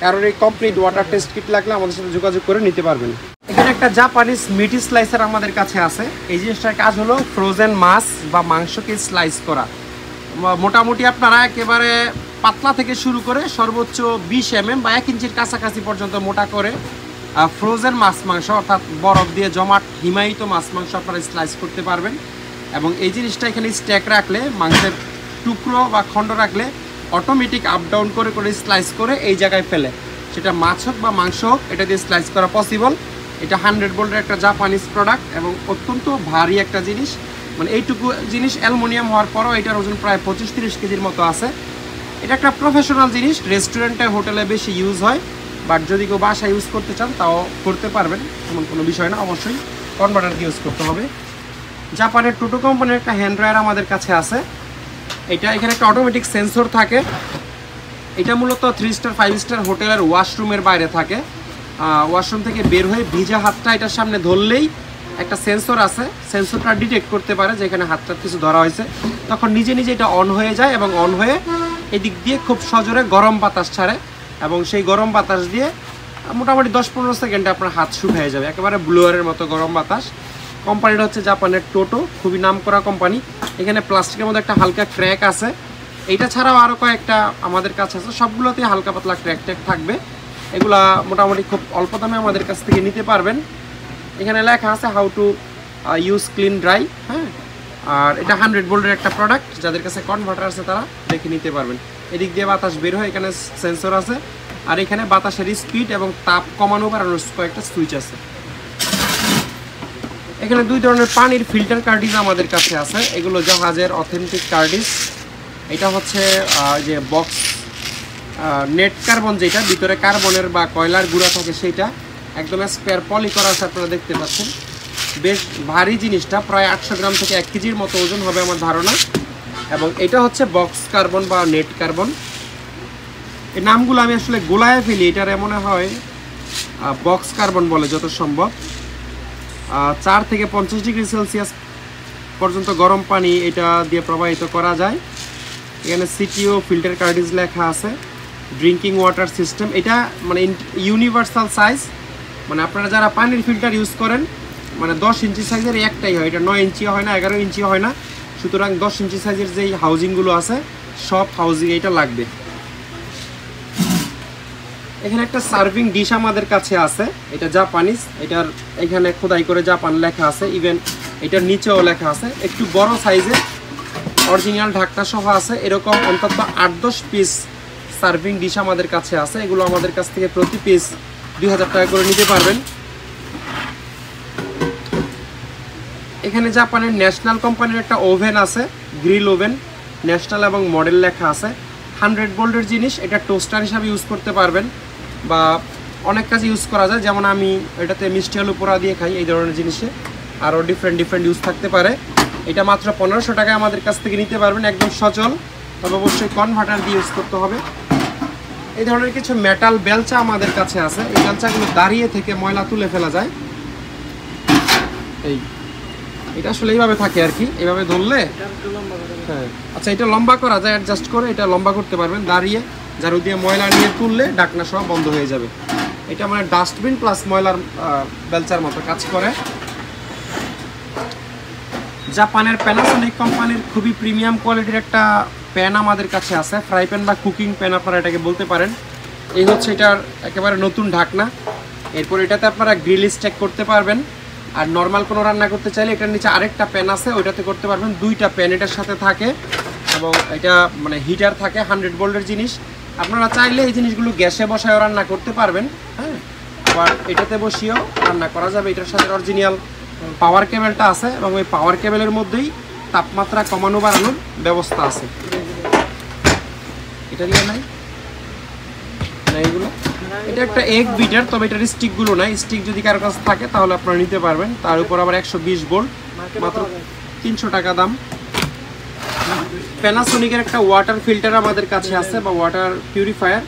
কারণ এই কমপ্লিট ওয়াটার টেস্ট কিট লাগলে আমাদের সাথে যোগাযোগ করে নিতে পারবেন। এখানে একটা জাপানিজ মিট স্লাইসার আমাদের কাছে আছে। এই জিনিসটার কাজ হলো ফ্রোজেন মাছ বা মাংসকে স্লাইস করা। মোটামুটি আপনারা একেবারে পাতলা থেকে শুরু করে সর্বোচ্চ 20 mm বা 1 ইঞ্চির কাছাকাছি পর্যন্ত মোটা করে ফ্রোজেন মাছ মাংস অর্থাৎ বরফ দিয়ে জমাট হিমায়িত মাছ মাংস আপনারা স্লাইস করতে পারবেন। এবং এই জিনিসটা এখানে স্ট্যাক রাখলে, মাংসের টুকরো বা খণ্ড রাখলে অটোমেটিক আপ ডাউন করে করে স্লাইস করে এই জায়গায় ফেলে, সেটা মাছ হোক বা মাংস হোক এটা দিয়ে স্লাইস করা পসিবল। এটা 100 ভোল্টের একটা জাপানিজ প্রোডাক্ট এবং অত্যন্ত ভারী একটা জিনিস। মানে এইটুকু জিনিস অ্যালুমিনিয়াম হওয়ার পরও এটার ওজন প্রায় 25-30 কেজির মতো আছে। এটা একটা প্রফেশনাল জিনিস, রেস্টুরেন্টে হোটেলে বেশি ইউজ হয়, বাট যদি কেউ বাসায় ইউজ করতে চান তাও করতে পারবেন, এমন কোনো বিষয় না। অবশ্যই কনভার্টার ইউজ করতে হবে। জাপানের টোটো কোম্পানির একটা হ্যান্ড ড্রায়ার আমাদের কাছে আছে। এখানে একটা অটোমেটিক সেন্সর থাকে। এটা মূলত 3 স্টার 5 স্টার হোটেলের ওয়াশরুমের বাইরে থাকে। ওয়াশরুম থেকে বের হয়ে ভিজা হাতটা এটার সামনে ধরলেই একটা সেন্সর আছে, সেন্সরটা ডিটেক্ট করতে পারে যে এখানে হাতটা কিছু ধরা হয়েছে, তখন নিজে নিজে এটা অন হয়ে যায় এবং অন হয়ে এদিক দিয়ে খুব সজোরে গরম বাতাস ছাড়ে এবং সেই গরম বাতাস দিয়ে মোটামুটি 10-15 সেকেন্ডে আপনার হাত শুকিয়ে যাবে, একেবারে ব্লোয়ারের মতো গরম বাতাস। কোম্পানিটা হচ্ছে জাপানের টোটো, খুবই নামকরা কোম্পানি। এখানে প্লাস্টিকের মধ্যে একটা হালকা ক্র্যাক আছে। এইটা ছাড়াও আরও কয়েকটা আমাদের কাছে আছে, সবগুলোতেই হালকা পাতলা ক্র্যাক ট্র্যাক থাকবে। এগুলা মোটামুটি খুব অল্প দামে আমাদের কাছ থেকে নিতে পারবেন। এখানে লেখা আছে how to use clean dry. হ্যাঁ, আর এটা 100 ভোল্টের একটা প্রোডাক্ট, যাদের কাছে কনভার্টার আছে তারা দেখে নিতে পারবেন। এদিক দিয়ে বাতাস বের হয়, এখানে সেন্সর আছে, আর এখানে বাতাসের স্পিড এবং তাপ কমানো বাড়ানোর কয়েকটা সুইচ আছে। এখানে 2 ধরনের পানির ফিল্টার কার্টিজ আমাদের কাছে আছে। এগুলো জাহাজের অথেন্টিক কার্টিজ। এটা হচ্ছে যে বক্স নেট কার্বন, যেটা ভিতরে কার্বনের বা কয়লার গুঁড়া থাকে সেইটা একদম স্পেয়ার পলি করা আছে, আপনারা দেখতে পাচ্ছেন। বেশ ভারী জিনিসটা, প্রায় 800 গ্রাম থেকে 1 কেজির মতো ওজন হবে আমার ধারণা। এবং এটা হচ্ছে বক্স কার্বন বা নেট কার্বন। এই নামগুলো আমি আসলে গোলায় ফেলি, এটার মনে হয় বক্স কার্বন বলে যত সম্ভব। 4 থেকে 50 ডিগ্রি সেলসিয়াস পর্যন্ত গরম পানি এটা দিয়ে প্রবাহিত করা যায়। এখানে সিটিও ফিল্টার কার্টিজ লেখা আছে। ড্রিঙ্কিং ওয়াটার সিস্টেম, এটা মানে ইউনিভার্সাল সাইজ, মানে আপনারা যারা পানির ফিল্টার ইউজ করেন মানে 10 ইঞ্চি সাইজের একটাই হয়, এটা 9 ইঞ্চিও হয় না, 11 ইঞ্চিও হয় না। সুতরাং 10 ইঞ্চি সাইজের যেই হাউজিংগুলো আছে সব হাউজিং এটা লাগবে। এখানে একটা সার্ভিং ডিশ আমাদের কাছে আছে, এটা জাপানিজ। এটার এখানে খোদাই করে জাপান লেখা আছে, ইভেন এটার নিচেও লেখা আছে। একটু বড় সাইজের অরিজিনাল ঢাকনা সহ আছে। এরকম অন্তত 8-10 পিস সার্ভিং ডিশ আমাদের কাছে আছে। এগুলো আমাদের কাছ থেকে প্রতি পিস 2000 টাকা করে নিতে পারবেন। এখানে জাপানের ন্যাশনাল কোম্পানির একটা ওভেন আছে, গ্রিল ওভেন, ন্যাশনাল এবং মডেল লেখা আছে। 100 ভোল্টের জিনিস, এটা টোস্টার হিসাবে ইউজ করতে পারবেন বা অনেক কাজে ইউজ করা যায়। যেমন আমি এটাতে মিষ্টি আলু পোড়া দিয়ে খাই, এই ধরনের জিনিসে আরও ডিফারেন্ট ইউজ থাকতে পারে। এটা মাত্র 1500 টাকায় আমাদের কাছ থেকে নিতে পারবেন, একদম সচল, তবে অবশ্যই কনভার্টার দিয়ে ইউজ করতে হবে। এই ধরনের কিছু মেটাল বেলচা আমাদের কাছে আছে। এই বেলচাগুলো দাঁড়িয়ে থেকে ময়লা তুলে ফেলা যায়। এটা আসলে এইভাবে থাকে আর কি, এইভাবে ধরলে। হ্যাঁ, আচ্ছা, এটা লম্বা করা যায়, অ্যাডজাস্ট করে এটা লম্বা করতে পারবেন। দাঁড়িয়ে ঝাড়ু দিয়ে ময়লা নিয়ে তুললে ঢাকনা সহ বন্ধ হয়ে যাবে। এটা মানে ডাস্টবিন প্লাস ময়লার বেলচার মতো কাজ করে। জাপানের প্যানাসোনিক কোম্পানির খুবই প্রিমিয়াম কোয়ালিটির একটা প্যান আমাদের কাছে আছে, ফ্রাই প্যান বা কুকিং প্যান আপনারা এটাকে বলতে পারেন। এই হচ্ছে এটার একেবারে নতুন ঢাকনা। এরপর এটাতে আপনারা গ্রিল স্ট্যাক করতে পারবেন। আর নর্মাল কোনো রান্না করতে চাইলে এটার নিচে আরেকটা প্যান আছে, ওইটাতে করতে পারবেন। 2টা প্যান এটার সাথে থাকে এবং এটা মানে হিটার থাকে, 100 ভোল্টের জিনিস। আপনারা চাইলে এই জিনিসগুলো গ্যাসে বসায়ও রান্না করতে পারবেন। হ্যাঁ, আবার এটাতে বসিয়েও রান্না করা যাবে। এটার সাথে অরিজিনাল পাওয়ার কেবেলটা আছে এবং ওই পাওয়ার কেবেলের মধ্যেই তাপমাত্রা কমানো বাড়ানোর ব্যবস্থা আছে। এটা দিয়ে নাই এগুলো। এটা একটা এগ বিটার, তবে এটার স্টিকগুলো নাই। স্টিক যদি কারো কাছে থাকে তাহলে আপনারা নিতে পারবেন। তার উপর আবার 120 ভোল্ট, মাত্র 300 টাকা দাম। প্যানাসোনিকের একটা ওয়াটার ফিল্টার আমাদের কাছে আছে, বা ওয়াটার পিউরিফায়ার।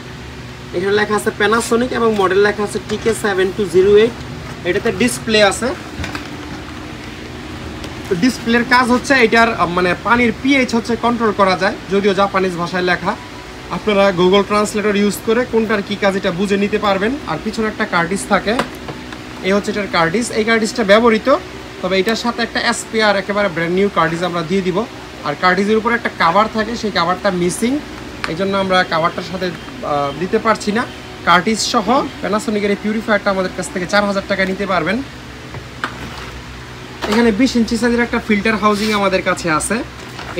এখানে লেখা আছে প্যানাসোনিক এবং মডেল লেখা আছে TK7208। এটাতে ডিসপ্লে আছে। ডিসপ্লের কাজ হচ্ছে এটার মানে পানির পিএইচ হচ্ছে কন্ট্রোল করা যায়, যদিও জাপানিজ ভাষায় লেখা। আপনারা গুগল ট্রান্সলেটর ইউজ করে কোনটার কি কাজ এটা বুঝে নিতে পারবেন। আর পিছনে একটা কার্টিজ থাকে, এই হচ্ছে এটার কার্টিজ। এই কার্টিজটা ব্যবহৃত, তবে এটার সাথে একটা SPR একেবারে ব্র্যান্ড নিউ কার্টিজ আমরা দিয়ে দিব। আর কার্টিজের উপর একটা কাভার থাকে, সেই কাভারটা মিসিং, এই জন্য আমরা কাভারটার সাথে দিতে পারছি না। কার্টিজ সহ প্যানাসোনিকের এই পিউরিফায়ারটা আমাদের কাছ থেকে 4000 টাকা নিতে পারবেন। এখানে 20 ইঞ্চি সাইজের একটা ফিল্টার হাউজিং আমাদের কাছে আছে।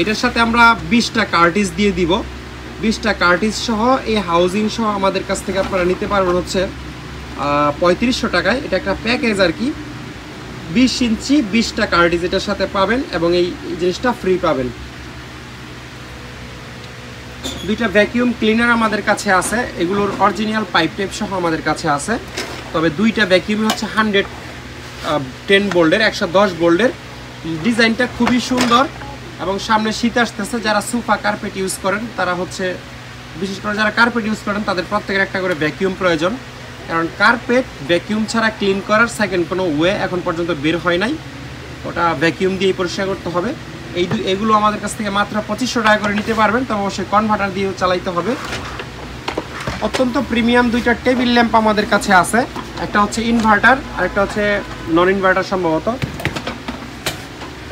এটার সাথে আমরা 20টা কার্টিজ দিয়ে দিব। 20টা কার্টিজ সহ এই হাউজিং সহ আমাদের কাছ থেকে আপনারা নিতে পারবেন হচ্ছে 3500 টাকায়। এটা একটা প্যাকেজ আর কি। 20 ইঞ্চি 20টা কার্টিজ এটার সাথে পাবেন এবং এই জিনিসটা ফ্রি পাবেন। দুইটা ভ্যাকিউম ক্লিনার আমাদের কাছে আছে, এগুলোর অরিজিনাল পাইপ টেপ সহ আমাদের কাছে আছে। তবে দুইটা ভ্যাকিউম হচ্ছে 110 ভোল্টের, 110 ভোল্টের। ডিজাইনটা খুবই সুন্দর এবং সামনে শীত আসতেছে। যারা সোফা কার্পেট ইউজ করেন তারা হচ্ছে, বিশেষ করে যারা কার্পেট ইউজ করেন তাদের প্রত্যেকের একটা করে ভ্যাকিউম প্রয়োজন, কারণ কার্পেট ভ্যাকিউম ছাড়া ক্লিন করার সেকেন্ড কোনো ওয়ে এখন পর্যন্ত বের হয় নাই। ওটা ভ্যাকিউম দিয়েই পরিষ্কার করতে হবে। এগুলো আমাদের কাছ থেকে মাত্র 2500 টাকা করে নিতে পারবেন, তবে অবশ্যই কনভার্টার দিয়েও চালাইতে হবে। অত্যন্ত প্রিমিয়াম দুইটা টেবিল ল্যাম্প আমাদের কাছে আছে। একটা হচ্ছে ইনভার্টার আর একটা হচ্ছে নন ইনভার্টার সম্ভবত।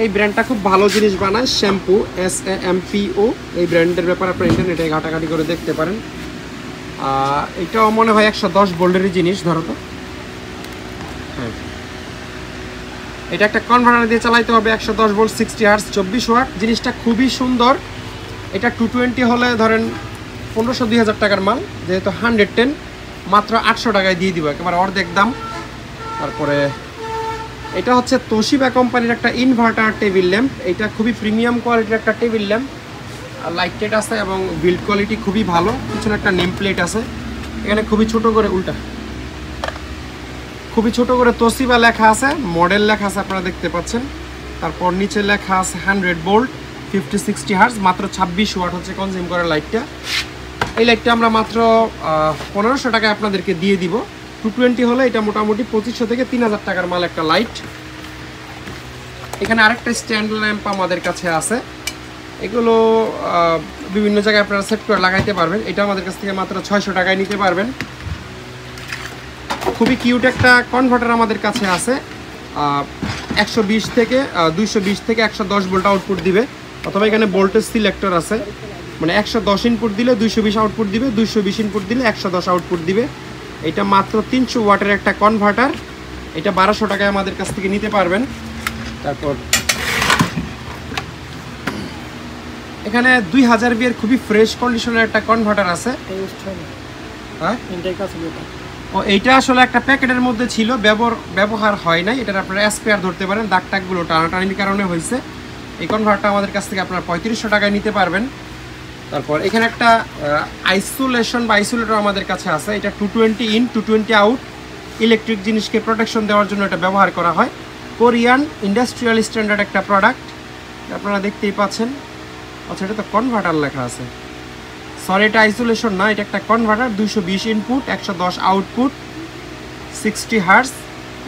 এই ব্র্যান্ডটা খুব ভালো জিনিস বানায়, শ্যাম্পু, SAMPO। এই ব্র্যান্ডের ব্যাপারে আপনার ইন্টারনেটে ঘাটাঘাটি করে দেখতে পারেন। এটাও মনে হয় 110 ভোল্টেরই জিনিস, ধরো তো। হ্যাঁ, এটা একটা কনভার্টার দিয়ে চালাইতে হবে। 110 ভোল্ট, 60 হার্জ, 24 ওয়াট। জিনিসটা খুবই সুন্দর। এটা 220 হলে ধরেন 1500-2000 টাকার মাল, যেহেতু 110 মাত্র 800 টাকায় দিয়ে দিব, একেবারে অর্ধেক দাম। তারপরে এটা হচ্ছে তোশিবা কোম্পানির একটা ইনভার্টার টেবিল ল্যাম্প। এটা খুবই প্রিমিয়াম কোয়ালিটির একটা টেবিল ল্যাম্প, লাইটেড আছে এবং বিল্ড কোয়ালিটি খুবই ভালো। পিছনে একটা নেম প্লেট আছে। এখানে খুবই ছোট করে তোশিবা লেখা আছে, মডেল লেখা আছে, আপনারা দেখতে পাচ্ছেন। তারপর নিচে লেখা আছে 100 ভোল্ট, 50-60 হার্জ, মাত্র 26 ওয়াট হচ্ছে কনজিউম করে লাইটটা। এই লাইটটা আমরা মাত্র 1500 টাকায় আপনাদেরকে দিয়ে দিব। 220 হলে এটা মোটামুটি 2500 থেকে 3000 টাকার মাল একটা লাইট। এখানে আরেকটা স্ট্যান্ড ল্যাম্প আমাদের কাছে আছে। এগুলো বিভিন্ন জায়গায় আপনারা সেট করে লাগাইতে পারবেন। এটা আমাদের কাছ থেকে মাত্র 600 টাকায় নিতে পারবেন। খুবই কিউট একটা কনভার্টার আমাদের কাছে আছে। 120 থেকে 220 থেকে 110 ভোল্ট আউটপুট দিবে, অথবা এখানে ভোল্টেজ সিলেক্টর আছে, মানে 110 ইনপুট দিলে 220 আউটপুট দিবে, 220 ইনপুট দিলে 110 আউটপুট দিবে। এটা মাত্র 300 ওয়াটের একটা কনভার্টার। এটা 1200 টাকায় আমাদের কাছ থেকে নিতে পারবেন। তারপর এখানে 2000 বিয়ের খুবই ফ্রেশ কন্ডিশনের একটা কনভার্টার আছে। হ্যাঁ, এইটা আসলে একটা প্যাকেটের মধ্যে ছিল, ব্যবহার হয় নাই। এটার আপনারা SPR ধরতে পারেন, দাগ টাকগুলো টানাটানির কারণে হয়েছে। এই কনভার্টারটা আমাদের কাছ থেকে আপনারা 3500 টাকায় নিতে পারবেন। তারপর এখানে একটা আইসোলেটর আমাদের কাছে আছে। এটা 220 ইন 220 আউট, ইলেকট্রিক জিনিসকে প্রোটেকশন দেওয়ার জন্য এটা ব্যবহার করা হয়। কোরিয়ান ইন্ডাস্ট্রিয়াল স্ট্যান্ডার্ড একটা প্রোডাক্ট, আপনারা দেখতেই পাচ্ছেন। আচ্ছা, এটা তো কনভার্টার লেখা আছে, সরি, এটা আইসোলেশন না, এটা একটা কনভার্টার। 220 input, 110 output, 60 hertz.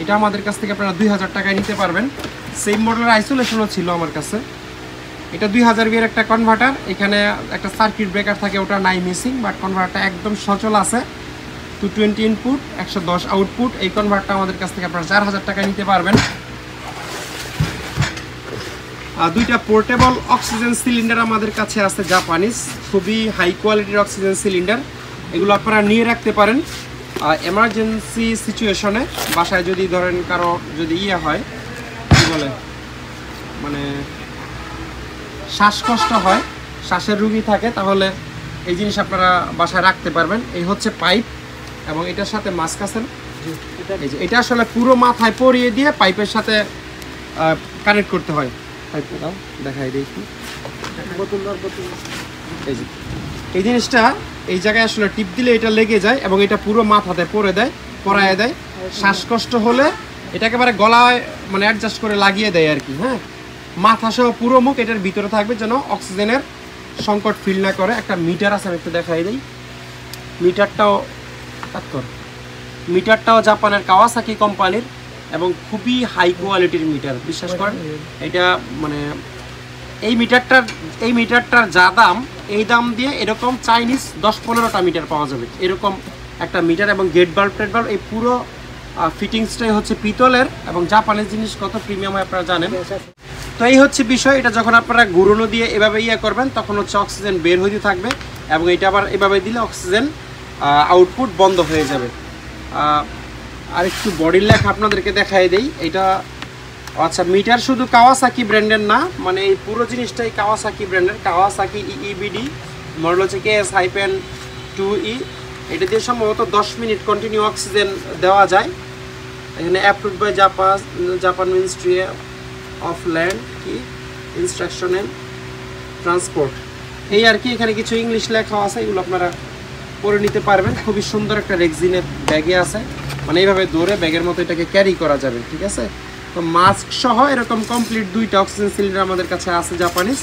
এটা আমাদের কাছ থেকে আপনারা 2000 টাকায় নিতে পারবেন। সেম মডেলের আইসোলেশনও ছিল আমার কাছে। এটা 2000 বিয়ের একটা কনভার্টার। এখানে একটা সার্কিট ব্রেকার থাকে, ওটা নাই মিসিং, বাট কনভার্টারটা একদম সচল আছে। 220 ইনপুট, 110 আউটপুট। এই কনভার্টারটা আমাদের কাছ থেকে আপনারা 4000 টাকায় নিতে পারবেন। দুইটা পোর্টেবল অক্সিজেন সিলিন্ডার আমাদের কাছে আছে, জাপানিজ, খুবই হাই কোয়ালিটির অক্সিজেন সিলিন্ডার। এগুলো আপনারা নিয়ে রাখতে পারেন এমার্জেন্সি সিচুয়েশনে। বাসায় যদি ধরেন কারো যদি হয়, কী বলে, মানে শ্বাসকষ্ট হয়, শ্বাসের রুগী থাকে, তাহলে এই জিনিস আপনারা বাসায় রাখতে পারবেন। এই হচ্ছে পাইপ, এবং এটার সাথে মাস্ক আছে। এটা আসলে পুরো মাথায় পরিয়ে দিয়ে পাইপের সাথে কানেক্ট করতে হয়। পাইপটা দেখাই দেখি। এই যে এই জিনিসটা এই জায়গায় আসলে টিপ দিলে এটা লেগে যায় এবং এটা পুরো মাথাতে পরায় দেয়। শ্বাসকষ্ট হলে এটা একেবারে গলায় মানে অ্যাডজাস্ট করে লাগিয়ে দেয় আর কি। হ্যাঁ, মাথা সহ পুরো মুখ এটার ভিতরে থাকবে যেন অক্সিজেনের সংকট ফিল না করে। একটা মিটার আছে, আমি একটু দেখাই দিই। মিটারটাও জাপানের কাওয়াসাকি কোম্পানির এবং খুবই হাই কোয়ালিটির মিটার, বিশ্বাস করেন। এটা মানে এই মিটারটার যা দাম, এই দাম দিয়ে এরকম চাইনিজ 10-15টা মিটার পাওয়া যাবে, এরকম একটা মিটার। এবং গেট বাল্ব এই পুরো ফিটিংসটাই হচ্ছে পিতলের এবং জাপানের জিনিস কত প্রিমিয়াম হয় আপনারা জানেন। তো এই হচ্ছে বিষয়। এটা যখন আপনারা ঘুরনো দিয়ে এভাবে করবেন তখন হচ্ছে অক্সিজেন বের হইতে থাকবে এবং এটা আবার এভাবে দিলে অক্সিজেন আউটপুট বন্ধ হয়ে যাবে। আর একটু বডির লেখা আপনাদেরকে দেখাই দেই। এটা আচ্ছা, মিটার শুধু কাওয়াসাকি ব্র্যান্ডের না, মানে এই পুরো জিনিসটাই কাওয়াসাকি ব্র্যান্ডের। কাওয়াসাকি ইবিডি মডেল হচ্ছে KS-2E। এটা দিয়ে সম্ভবত 10 মিনিট কন্টিনিউ অক্সিজেন দেওয়া যায়। এখানে approved by Japan ministry of land কি ইনস্ট্রাকশন অ্যান্ড ট্রান্সপোর্ট, এই আর কি। এখানে কিছু ইংলিশ লেখা আছে, এগুলো আপনারা পরে নিতে পারবেন। খুবই সুন্দর একটা রেক্সিনের ব্যাগে আছে, মানে এইভাবে ধরে ব্যাগের মতো এটাকে ক্যারি করা যাবে, ঠিক আছে। তো মাস্ক সহ এরকম কমপ্লিট 2টা অক্সিজেন সিলিন্ডার আমাদের কাছে আছে জাপানিজ,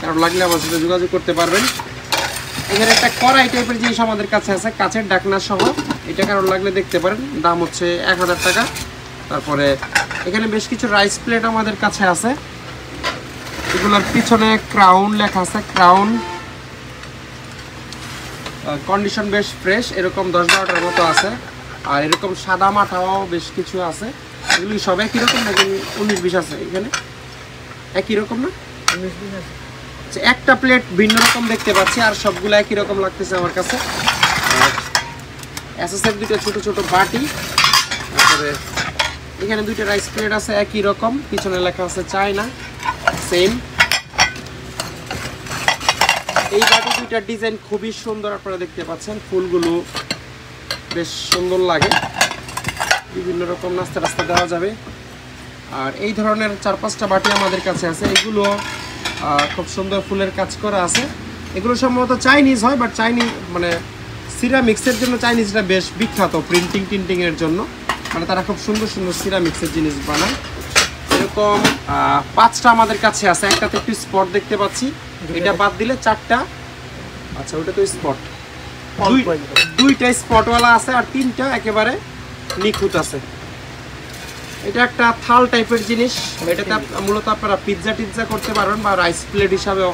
কারণ লাগলে আমার সাথে যোগাযোগ করতে পারবেন। এখানে একটা কড়াই টাইপের জিনিস আমাদের কাছে আছে, কাঁচের ঢাকনা সহ। এটা কারণ লাগলে দেখতে পারেন, দাম হচ্ছে 1000 টাকা। তারপরে এখানে বেশ কিছু রাইস প্লেট আমাদের কাছে আছে, এগুলোর পিছনে ক্রাউন লেখা আছে। ক্রাউন কন্ডিশন বেশ ফ্রেশ, এরকম 10-12টার মতো আছে। আর এরকম সাদা মাঠাও বেশ কিছু আছে। এগুলি সব একই রকম নাকি 19-20 আছে? এখানে একই রকম না, 19-20 আছে। একটা প্লেট ভিন্ন রকম দেখতে পাচ্ছি, আর সবগুলো একই রকম লাগতেছে আমার কাছে। এসএসএর 2টা ছোট ছোট বাটি, তারপরে এখানে 2টা রাইস প্লেট আছে একই রকম, পিছনে লেখা আছে চায়না, সেম। এই বাটি 2টার ডিজাইন খুবই সুন্দর, আপনারা দেখতে পাচ্ছেন ফুলগুলো বেশ সুন্দর লাগে, বিভিন্ন রকম নাস্তা টাস্তা দেওয়া যাবে। আর এই ধরনের 4-5টা বাটি আমাদের কাছে আছে, এগুলো খুব সুন্দর ফুলের কাজ করা আছে। এগুলো সম্ভবত চাইনিজ হয়, বাট চাইনিজ মানে সিরামিক্সের জন্য চাইনিজরা বেশ বিখ্যাত, টিন্টিংয়ের জন্য। মানে তারা খুব সুন্দর সুন্দর সিরামিক্সের জিনিস বানায়। এরকম 5টা আমাদের কাছে আছে। একটাতে একটু স্পট দেখতে পাচ্ছি, এটা বাদ দিলে 4টা। আচ্ছা, ওটা তো স্পট, 2টা স্পটওয়ালা আছে আর 3টা একেবারে নিখুঁত আছে। এটা একটা থাল টাইপের জিনিস, এটাতে মূলত আপনারা পিৎজা টিৎজা করতে পারবেন, বা রাইস প্লেট হিসাবেও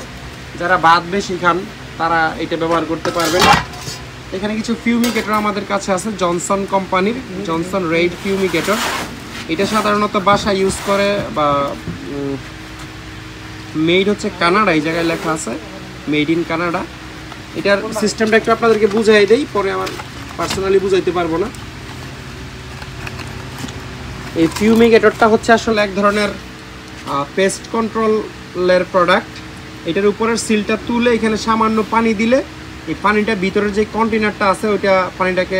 যারা ভাত বেশি খান তারা এটা ব্যবহার করতে পারবেন। এখানে কিছু ফিউমিগেটর আমাদের কাছে আছে, জনসন কোম্পানির, জনসন রেড ফিউমিগেটর। এটা সাধারণত বাসায় ইউজ করে, বা মেড হচ্ছে কানাডা, এই জায়গায় লেখা আছে মেড ইন কানাডা। এটার সিস্টেমটা একটু আপনাদেরকে বুঝাই দেই, পরে আমার পার্সোনালি বুঝাইতে পারবো না। এই ফিউমিগেটরটা হচ্ছে আসলে এক ধরনের পেস্ট কন্ট্রোলের প্রোডাক্ট। এটার উপরের সিলটা তুলে এখানে সামান্য পানি দিলে এই পানিটা ভিতরের যে কন্টেনারটা আছে ওইটা পানিটাকে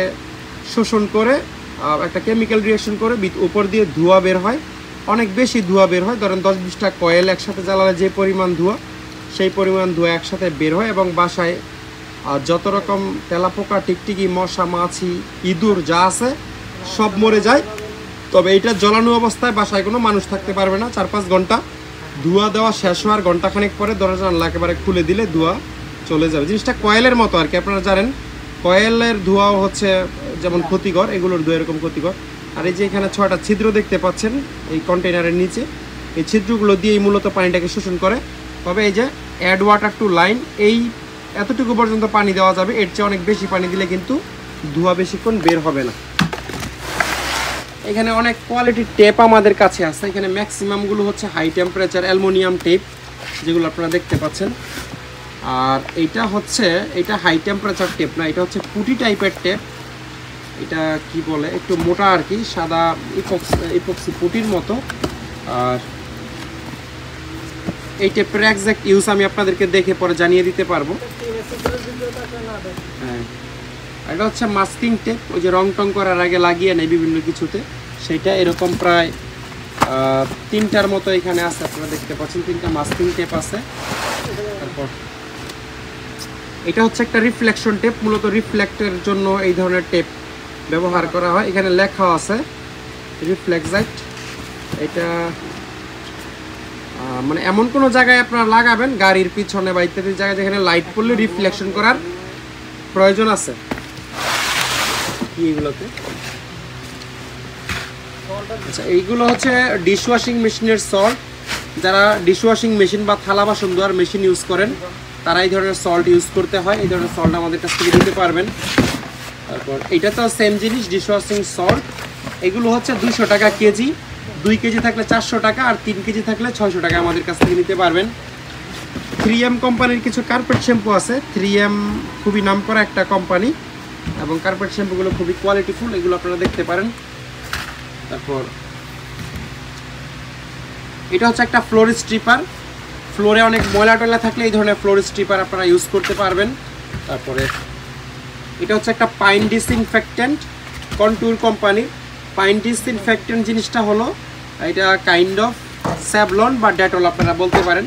শোষণ করে একটা কেমিক্যাল রিঅ্যাকশন করে উপর দিয়ে ধোঁয়া বের হয়, অনেক বেশি ধোঁয়া বের হয়। ধরেন 10-20টা কয়েল একসাথে জ্বালালে যে পরিমাণ ধোঁয়া, সেই পরিমাণ ধোঁয়া একসাথে বের হয় এবং বাসায় যত রকম তেলাপোকা, টিকটিকি, মশা, মাছি, ইঁদুর যা আছে সব মরে যায়। তবে এইটা জ্বলানো অবস্থায় বাসায় কোনো মানুষ থাকতে পারবে না। 4-5 ঘন্টা ধোঁয়া দেওয়া শেষ হওয়ার ঘন্টাখানেক পরে দরজা জানলা একেবারে খুলে দিলে ধোঁয়া চলে যাবে। জিনিসটা কয়েলের মতো আর কি, আপনারা জানেন কয়েলের ধোঁয়াও হচ্ছে যেমন ক্ষতিকর, এগুলোর ধোঁয়া এরকম ক্ষতিকর। আর এই যে এখানে 6টা ছিদ্র দেখতে পাচ্ছেন এই কন্টেনারের নিচে, এই ছিদ্রগুলো দিয়েই মূলত পানিটাকে শোষণ করে। তবে এই যে অ্যাড ওয়াটার টু লাইন, এই এতটুকু পর্যন্ত পানি দেওয়া যাবে, এর চেয়ে অনেক বেশি পানি দিলে কিন্তু ধোঁয়া বেশিক্ষণ বের হবে না। এখানে অনেক কোয়ালিটির টেপ আমাদের কাছে আছে। এখানে ম্যাক্সিমামগুলো হচ্ছে হাই টেম্পারেচার অ্যালুমিনিয়াম টেপ, যেগুলো আপনারা দেখতে পাচ্ছেন। আর এটা হাই টেম্পারেচার টেপ না, এটা হচ্ছে পুটি টাইপের টেপ। এটা কি বলে, একটু মোটা আর কি, সাদা ইপক্সি পুটির মতো। আর এই টেপের এক্সাক্ট ইউজ আমি আপনাদেরকে দেখে পরে জানিয়ে দিতে পারবো। হ্যাঁ, এটা হচ্ছে মাস্কিং টেপ, ওই যে রং টং করার আগে লাগিয়ে নেয় বিভিন্ন কিছুতে, সেটা এরকম প্রায় 3টার মতো এখানে আছে, আপনারা দেখতে পাচ্ছেন 3টা মাস্কিং টেপ আছে। তারপর এটা হচ্ছে একটা রিফ্লেকশন টেপ, মূলত রিফ্লেক্টের জন্য এই ধরনের টেপ ব্যবহার করা হয়। এখানে লেখা আছে রিফ্লেক্সাইট। এটা মানে এমন কোনো জায়গায় আপনারা লাগাবেন গাড়ির পিছনে বা ইত্যাদি জায়গায় যেখানে লাইট পড়লে রিফ্লেকশন করার প্রয়োজন আছে। কি এগুলোতে? আচ্ছা, এইগুলো হচ্ছে ডিশওয়াশিং মেশিনের সল্ট। যারা ডিশওয়াশিং মেশিন বা থালা বাসন ধোয়ার মেশিন ইউজ করেন তারা এই ধরনের সল্ট ইউজ করতে হয়। এই ধরনের সল্ট আমাদের কাছ থেকে দিতে পারবেন। তারপর এটা তো সেম জিনিস, ডিশওয়াশিং সল্ট। এগুলো হচ্ছে 200 টাকা কেজি। 2 কেজি থাকলে 400 টাকা, আর 3 কেজি থাকলে 600 টাকা আমাদের কাছ থেকে নিতে পারবেন। 3M কোম্পানির কিছু কার্পেট শ্যাম্পু আছে। 3M খুবই নামকরা একটা কোম্পানি এবং কার্পেট শ্যাম্পুগুলো খুবই কোয়ালিটিফুল, এগুলো আপনারা দেখতে পারেন। তারপর এটা হচ্ছে একটা ফ্লোর স্ট্রিপার। ফ্লোরে অনেক ময়লা টয়লা থাকলে এই ধরনের ফ্লোর স্ট্রিপার আপনারা ইউজ করতে পারবেন। তারপরে এটা হচ্ছে একটা পাইন ডিসইনফেক্ট্যান্ট, কন্ট্যুর কোম্পানির। পাইন ডিসইনফেক্ট্যান্ট জিনিসটা হলো এটা কাইন্ড অফ স্যাভলন বা ডেটল আপনারা বলতে পারেন।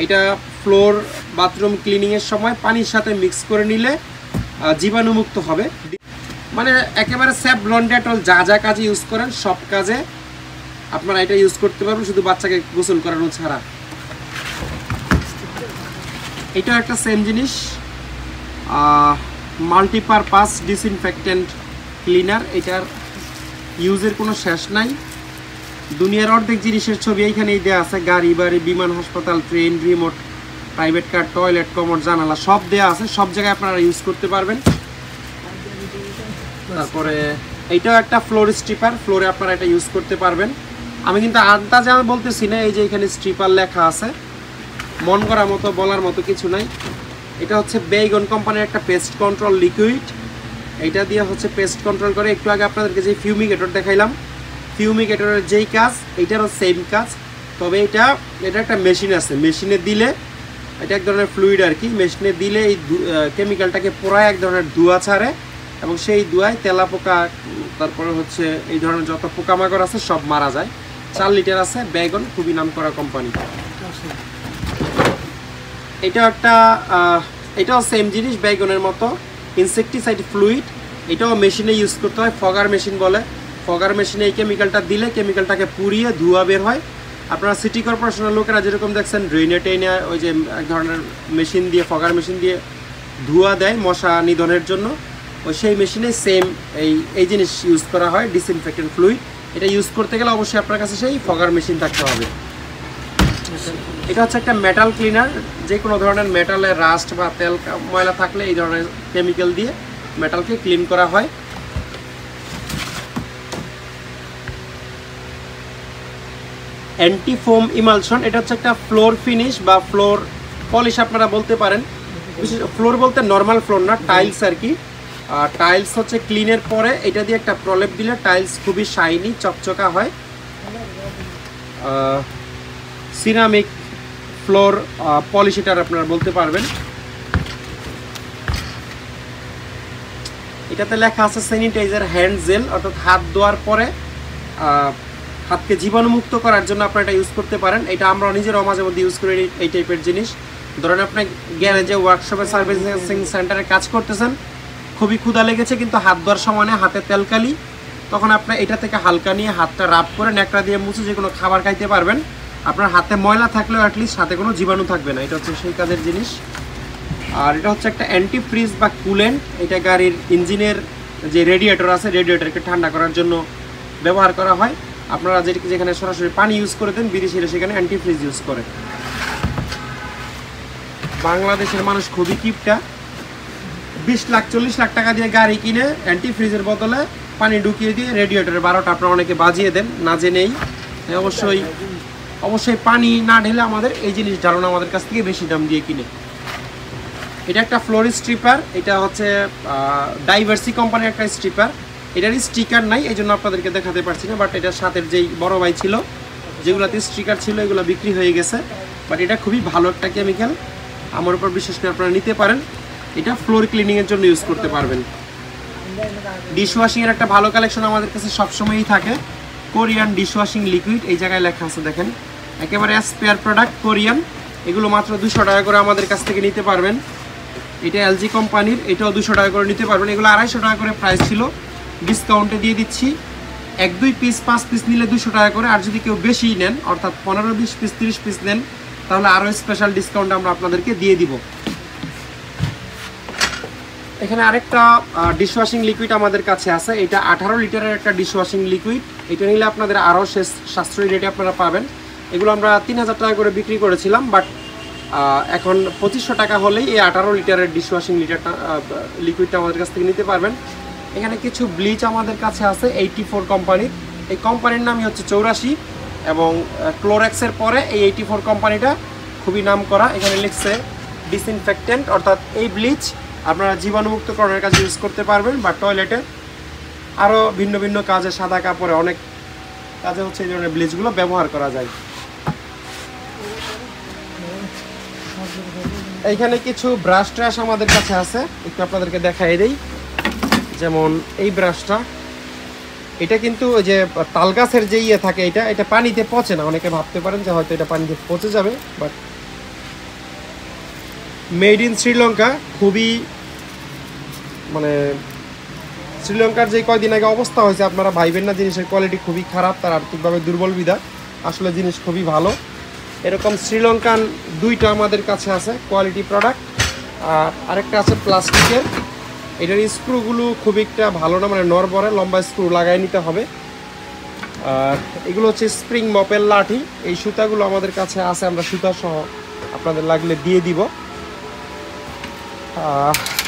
এটা ফ্লোর বাথরুম ক্লিনিংয়ের সময় পানির সাথে মিক্স করে নিলে জীবাণুমুক্ত হবে। মানে একেবারে স্যাভলন ডেটল যা যা কাজে ইউজ করেন সব কাজে আপনারা এটা ইউজ করতে পারবেন, শুধু বাচ্চাকে গোসল করানো ছাড়া। এটা একটা সেম জিনিস, মাল্টিপারপাস ডিসইনফেক্ট্যান্ট ক্লিনার। এটার ইউজের কোনো শেষ নাই। দুনিয়ার অর্ধেক জিনিসের ছবি এইখানেই দেওয়া আছে। গাড়ি, বাড়ি, বিমান, হাসপাতাল, train, remote, private car, toilet, commode, জানালা সব দেওয়া আছে। সব জায়গায় আপনারা ইউজ করতে পারবেন। তারপরে এইটাও একটা ফ্লোর স্ট্রিপার, ফ্লোরে আপনারা এটা ইউজ করতে পারবেন। আমি কিন্তু আন্দাজে আমি বলতেছি না, এই যে এখানে স্ট্রিপার লেখা আছে, মন করার মতো বলার মতো কিছু নাই। এটা হচ্ছে বেইগন কোম্পানির একটা পেস্ট কন্ট্রোল লিকুইড। এইটা দিয়ে হচ্ছে পেস্ট কন্ট্রোল করে। একটু আগে আপনাদেরকে যে ফিউমিগেটর দেখাইলাম, ফিউমিগেটরের যেই কাজ এইটারও সেম কাজ, তবে এটা একটা মেশিন আছে। মেশিনে দিলে এটা এক ধরনের ফ্লুইড আর কি। মেশিনে দিলে এই কেমিক্যালটাকে পুরাই এক ধরনের ধোঁয়া ছাড়ে এবং সেই ধোঁয়ায় তেলাপোকা, তারপরে হচ্ছে এই ধরনের যত পোকামাকড় আছে সব মারা যায়। 4 লিটার আছে। বেইগন খুবই নামকরা কোম্পানি। এটাও সেম জিনিস, বেইগনের মতো ইনসেকটিসাইড ফ্লুইড। এটাও মেশিনে ইউজ করতে হয়, ফগার মেশিন বলে। ফগার মেশিনে এই কেমিক্যালটা দিলে কেমিক্যালটাকে পুড়িয়ে ধোঁয়া বের হয়। আপনারা সিটি কর্পোরেশনের লোকেরা যেরকম দেখছেন ড্রেনে টেনে ওই যে এক ধরনের মেশিন দিয়ে, ফগার মেশিন দিয়ে ধোঁয়া দেয় মশা নিধনের জন্য, ওই সেই মেশিনে সেম এই জিনিস ইউজ করা হয়, ডিসইনফেক্টেন্ট ফ্লুইড। এটা ইউজ করতে গেলে অবশ্যই আপনার কাছে সেই ফগার মেশিন থাকতে হবে। এটা হচ্ছে একটা মেটাল ক্লিনার। যে কোনো ধরনের মেটালের রাস্ট বা তেল ময়লা থাকলে এই ধরনের কেমিক্যাল দিয়ে মেটালকে ক্লিন করা হয়। অ্যান্টি ফোম ইমালশন, এটা হচ্ছে একটা ফ্লোর ফিনিশ বা ফ্লোর পলিশ আপনারা বলতে পারেন। বিশেষ ফ্লোর বলতে নর্মাল ফ্লোর না, টাইলস আর কি। টাইলস হচ্ছে ক্লিনের পরে এটা দিয়ে একটা প্রলেপ দিলে টাইলস খুবই শাইনি, চকচকা হয়। সিরামিক ফ্লোর পলিশ এটা আপনারা বলতে পারবেন। এটাতে লেখা আছে স্যানিটাইজার হ্যান্ড জেল, অর্থাৎ হাত ধোয়ার পরে হাতকে জীবাণুমুক্ত করার জন্য আপনারা এটা ইউজ করতে পারেন। এটা আমরা নিজেরাও মাঝে মধ্যে ইউজ করি এই টাইপের জিনিস। ধরেন আপনি গ্যারেজে, ওয়ার্কশপে, সার্ভিসিং সেন্টারে কাজ করতেছেন, খুবই ক্ষুধা লেগেছে কিন্তু হাত ধোয়ার সময় নেই, হাতে তেলকালি, তখন আপনি এটা থেকে হালকা নিয়ে হাতটা রাব করে ন্যাকড়া দিয়ে মুছে যে কোনো খাবার খাইতে পারবেন। আপনার হাতে ময়লা থাকলেও অ্যাটলিস্ট হাতে কোনো জীবাণু থাকবে না। এটা হচ্ছে সেই কাজের জিনিস। আর এটা হচ্ছে একটা অ্যান্টি ফ্রিজ বা কুলেন্ট। এটা গাড়ির ইঞ্জিনের যে রেডিয়েটর আছে, রেডিয়েটরকে ঠান্ডা করার জন্য ব্যবহার করা হয়। আপনারা যেখানে সরাসরি পানি ইউজ করে দেন, বিদেশিরা সেখানে অ্যান্টি ফ্রিজ ইউজ করে। বাংলাদেশের মানুষ খুবই কিপটা। 20 লাখ 40 লাখ টাকা দিয়ে গাড়ি কিনে অ্যান্টি ফ্রিজের বদলে পানি ঢুকিয়ে দিয়ে রেডিয়েটরে 12টা আপনারা অনেকে বাজিয়ে দেন না জেনেই। অবশ্যই পানি না ঢেলে আমাদের এই জিনিস ধারণা আমাদের কাছ থেকে বেশি দাম দিয়ে কিনে। এটা একটা ফ্লোর স্ট্রিপার। এটা হচ্ছে ডাইভার্সি কোম্পানির একটা স্ট্রিপার। এটারই স্টিকার নাই, এই জন্য আপনাদেরকে দেখাতে পারছি না। বাট এটার সাথে যেই বড় ভাই ছিল, যেগুলোতে স্টিকার ছিল, এগুলো বিক্রি হয়ে গেছে। বাট এটা খুবই ভালো একটা কেমিক্যাল, আমার উপর বিশেষ করে আপনারা নিতে পারেন। এটা ফ্লোর ক্লিনিংয়ের জন্য ইউজ করতে পারবেন। ডিশওয়াশিংয়ের একটা ভালো কালেকশন আমাদের কাছে সবসময়ই থাকে। কোরিয়ান ডিশওয়াশিং লিকুইড, এই জায়গায় লেখা আছে দেখেন, একেবারে স্পেয়ার প্রোডাক্ট কোরিয়ান। এগুলো মাত্র 200 টাকা করে আমাদের কাছ থেকে নিতে পারবেন। এটা এলজি কোম্পানির, এটাও 200 টাকা করে নিতে পারবেন। এগুলো 250 টাকা করে প্রাইস ছিল, ডিসকাউন্টে দিয়ে দিচ্ছি। 1-2 পিস 5 পিস নিলে 200 টাকা করে, আর যদি কেউ বেশি নেন অর্থাৎ 15-20 পিস 30 পিস নেন তাহলে আরও স্পেশাল ডিসকাউন্ট আমরা আপনাদেরকে দিয়ে দিব। এখানে আরেকটা ডিশওয়াশিং লিকুইড আমাদের কাছে আছে, এটা 18 লিটারের একটা ডিশওয়াশিং লিকুইড। এটা নিলে আপনাদের আরও সাশ্রয়ী রেটে আপনারা পাবেন। এগুলো আমরা 3000 টাকা করে বিক্রি করেছিলাম, বাট এখন 2500 টাকা হলেই এই 18 লিটারের ডিশওয়াশিং লিকুইডটা আমাদের কাছ থেকে নিতে পারবেন। এখানে কিছু ব্লিচ আমাদের কাছে আছে 84 কোম্পানির। এই কোম্পানির নামই হচ্ছে 84 এবং ক্লোরেক্সের পরে এই 84 কোম্পানিটা খুবই নাম করা। এখানে লিখছে ডিসইনফেক্টেন্ট, অর্থাৎ এই ব্লিচ আপনারা জীবাণুমুক্তকরণের কাজে ইউজ করতে পারবেন, বা টয়লেটে আরও ভিন্ন ভিন্ন কাজে, সাদা কাপড়ে অনেক কাজে হচ্ছে এই ধরনের ব্লিচগুলো ব্যবহার করা যায়। এইখানে কিছু ব্রাশ ট্রাশ আমাদের কাছে আছে, একটু আপনাদেরকে দেখাই দেই। যেমন এই ব্রাশটা, এটা কিন্তু ওই যে তাল গাছের যে ইয়ে থাকে, এটা পানিতে পচে না। অনেকে ভাবতে পারেন যে হয়তো এটা পানিতে পচে যাবে, বাট মেড ইন শ্রীলঙ্কা। খুবই মানে শ্রীলঙ্কার যে কয়দিন আগে অবস্থা হয়েছে আপনারা ভাইবেন না জিনিসের কোয়ালিটি খুবই খারাপ, তার আর্থিকভাবে দুর্বল বিধা, আসলে জিনিস খুবই ভালো। এরকম শ্রীলঙ্কান 2টা আমাদের কাছে আছে কোয়ালিটি প্রোডাক্ট, আর আরেকটা আছে প্লাস্টিকের। এটার স্ক্রুগুলো খুব একটা ভালো না, মানে নড়বড়ে, লম্বা স্ক্রু লাগাই নিতে হবে। আর এগুলো হচ্ছে স্প্রিং মপের লাঠি। এই সুতাগুলো আমাদের কাছে আছে, আমরা সুতা সহ আপনাদের লাগলে দিয়ে দিব।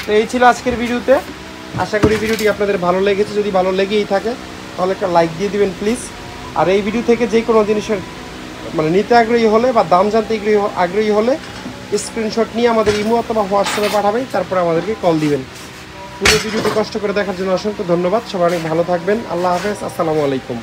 তো এই ছিল আজকের ভিডিওতে। আশা করি ভিডিওটি আপনাদের ভালো লেগেছে। যদি ভালো লেগেই থাকে তাহলে একটা লাইক দিয়ে দিবেন প্লিজ। আর এই ভিডিও থেকে যে কোনো জিনিসের মানে নিতে আগ্রহী হলে বা দাম জানতে আগ্রহী হলে স্ক্রিনশট নিয়ে আমাদের ইমো অথবা হোয়াটসঅ্যাপে পাঠাবেন, তারপরে আমাদেরকে কল দিবেন। পুরো ভিডিওটি কষ্ট করে দেখার জন্য অসংখ্য ধন্যবাদ। সবাই অনেক ভালো থাকবেন। আল্লাহ হাফেজ, আসসালামু আলাইকুম।